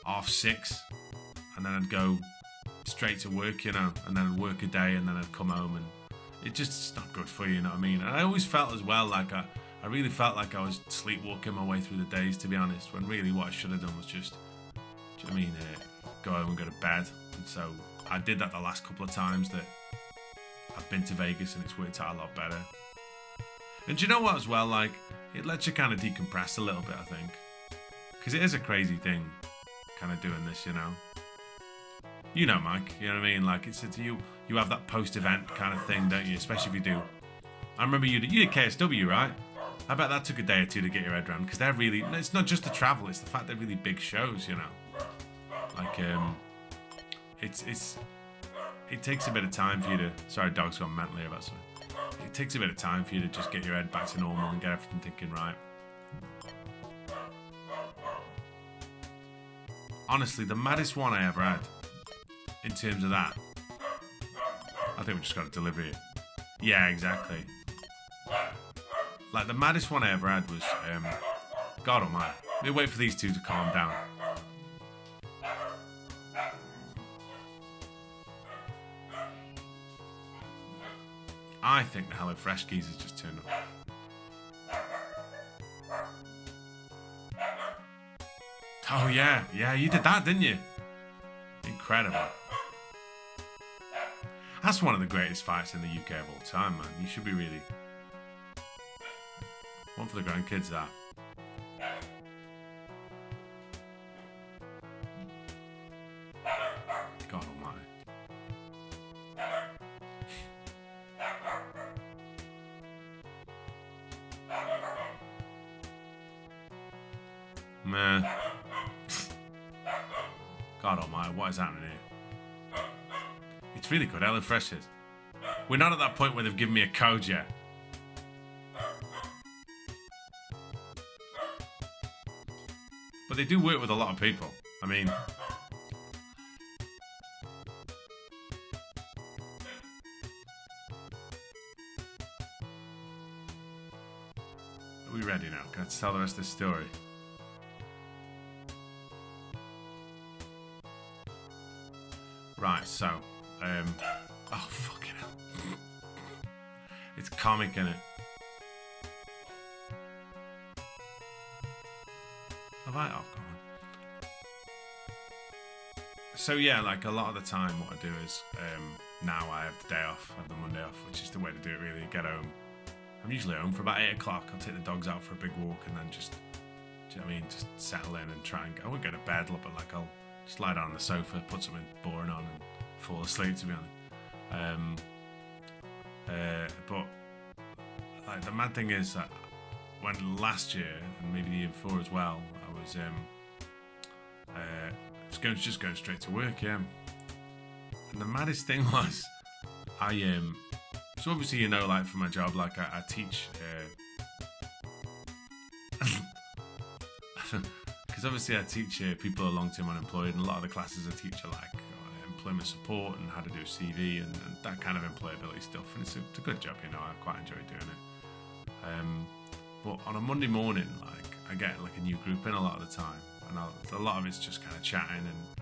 6:30, and then I'd go straight to work, you know, and then I'd work a day, and then I'd come home, and it's not good for you, you know what I mean? And I always felt as well like I really felt like I was sleepwalking my way through the days, to be honest, when really what I should have done was just, do you know what I mean, go home and go to bed. And so I did that the last couple of times that I've been to Vegas, and it's worked out a lot better. And do you know what as well, like, it lets you kind of decompress a little bit, I think, because it is a crazy thing kind of doing this, you know. You know, Mike, you know what I mean? Like, it's you have that post-event kind of thing, don't you? Especially if you do. I remember you did KSW, right? I bet that took a day or two to get your head around, because they're really, it's not just the travel, it's the fact they're really big shows, you know. Like, it takes a bit of time for you to, sorry, dog's gone mentally about something. It takes a bit of time for you to just get your head back to normal and get everything thinking right. Honestly, the maddest one I ever had, in terms of that, I think we just got to deliver it. Yeah, exactly. Like, the maddest one I ever had was, God almighty. Let me wait for these two to calm down. I think the HelloFresh geezer's just turned up. Oh, yeah. Yeah, you did that, didn't you? Incredible. That's one of the greatest fights in the UK of all time, man. You should be really... One for the grandkids, that. God almighty. Man. God almighty, what is happening here? It's really good, HelloFresh is. We're not at that point where they've given me a code yet. But they do work with a lot of people. I mean... Are we ready now? Can I tell the rest of the story? Right, so... oh, fucking hell. It's comic, innit? Have I? Oh, go on. So yeah, like a lot of the time what I do is, now I have the day off, I have the Monday off, which is the way to do it really, get home. I'm usually home for about 8 o'clock, I'll take the dogs out for a big walk and then just, do you know what I mean, just settle in and try and, I won't go to bed, but like I'll just lie down on the sofa, put something boring on and fall asleep, to be honest. But like the mad thing is that when last year, and maybe the year before as well, I was just going straight to work, yeah. And the maddest thing was, so obviously, you know, like for my job, like I teach, because obviously I teach people who are long-term unemployed, and a lot of the classes I teach are like employment support and how to do a CV and that kind of employability stuff, and it's a good job, you know, I quite enjoy doing it. But on a Monday morning, like I get like a new group in a lot of the time, and a lot of it's just kind of chatting and,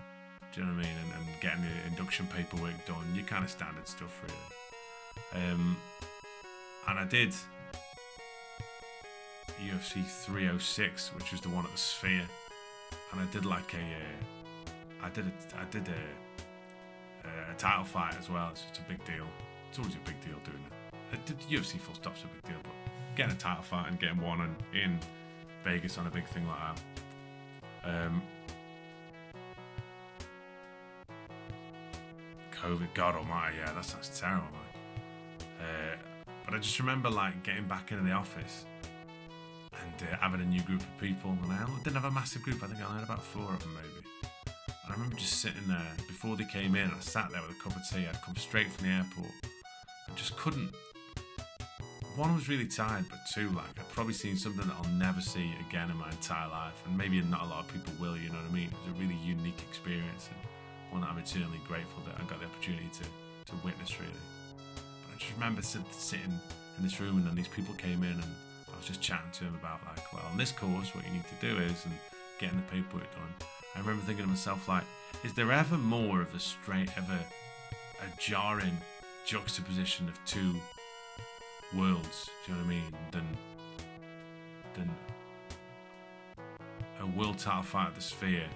do you know what I mean, and getting the induction paperwork done, your kind of standard stuff really. And I did UFC 306, which was the one at the Sphere, and I did like I did a title fight as well. It's just a big deal. It's always a big deal doing it. UFC full stop's a big deal, but getting a title fight and getting one in Vegas on a big thing like that. COVID, God almighty, yeah, that sounds terrible, man. But I just remember like getting back into the office and having a new group of people, and I didn't have a massive group. I think I had about 4 of them maybe. And I remember just sitting there before they came in. I sat there with a cup of tea. I'd come straight from the airport. I just couldn't. One, I was really tired, but 2, like I'd probably seen something that I'll never see again in my entire life, and maybe not a lot of people will. You know what I mean? It was a really unique experience, and one that I'm eternally grateful that I got the opportunity to witness, really. But I just remember sitting in this room, and then these people came in, and I was just chatting to them about like, well, on this course, what you need to do is, and getting the paperwork done. I remember thinking to myself, like, is there ever more of a jarring juxtaposition of 2 worlds, do you know what I mean, than a world title fight at the Sphere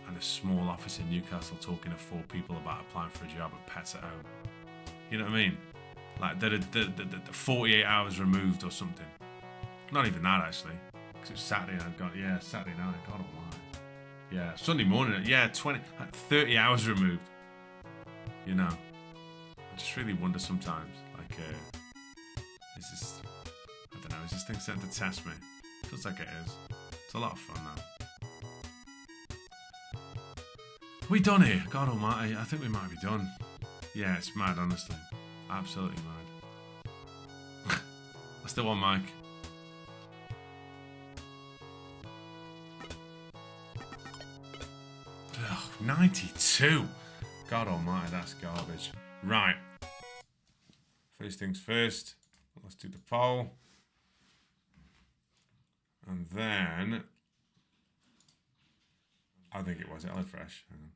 and a small office in Newcastle talking to 4 people about applying for a job at Pets at Home? You know what I mean? Like, the 48 hours removed or something. Not even that, actually. Because it was Saturday and Saturday night, God almighty. Yeah, Sunday morning, 30 hours removed. You know? I just really wonder sometimes, like, is Is this thing set to test me? Feels like it is. It's a lot of fun now. We done here? God almighty, I think we might be done. Yeah, it's mad, honestly. Absolutely mad. I still want Mike. Ugh, 92. God almighty, that's garbage. Right. First things first. Let's do the poll. And then... I think it was HelloFresh. Hang on.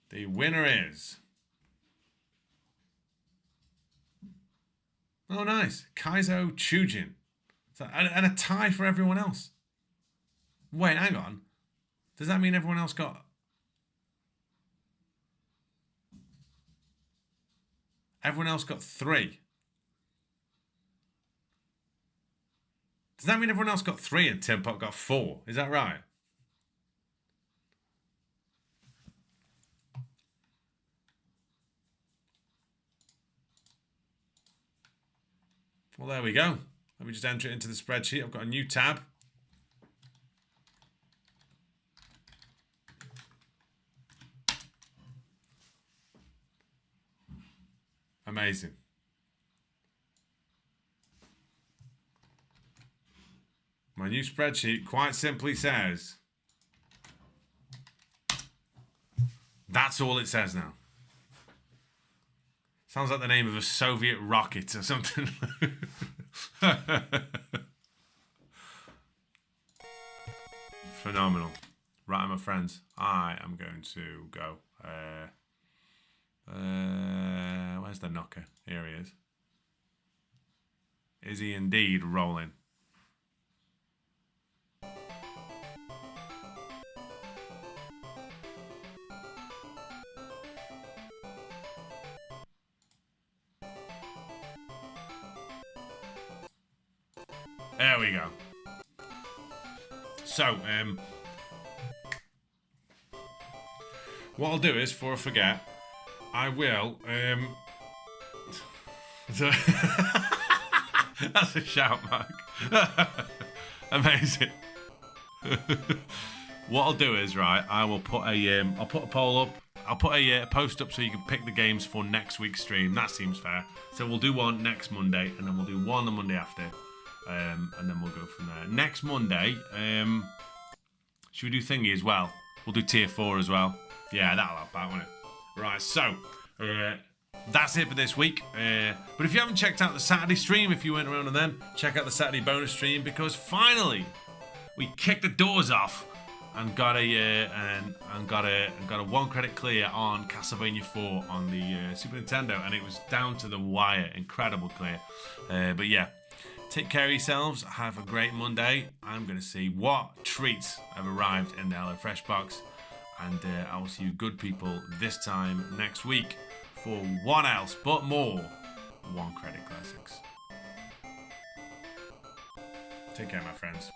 The winner is... Oh, nice. Kaizou Choujin. So, and a tie for everyone else. Wait, hang on. Does that mean everyone else got... Everyone else got 3? Does that mean everyone else got 3 and Tim Pot got 4? Is that right? Well, there we go. Let me just enter it into the spreadsheet. I've got a new tab. Amazing. My new spreadsheet quite simply says... That's all it says now. Sounds like the name of a Soviet rocket or something. Phenomenal. Right, my friends. I am going to go. Where's the knocker? Here he is. Is he indeed rolling? There we go. So, what I'll do is, before I forget, I will, that's a shout, Mark. Amazing. What I'll do is, right, I will put I'll put a poll up. I'll put a post up so you can pick the games for next week's stream. That seems fair. So we'll do one next Monday, and then we'll do one the Monday after. And then we'll go from there. Next Monday, should we do thingy as well? We'll do tier 4 as well. Yeah, that'll help out, won't it? Right, so that's it for this week. But if you haven't checked out the Saturday stream, if you weren't around and then, check out the Saturday bonus stream, because finally we kicked the doors off and got a got a 1 credit clear on Castlevania 4 on the Super Nintendo, and it was down to the wire. Incredible clear. But yeah. Take care of yourselves. Have a great Monday. I'm going to see what treats have arrived in the HelloFresh box. And I will see you good people this time next week for what else but more 1 Credit Classics. Take care, my friends.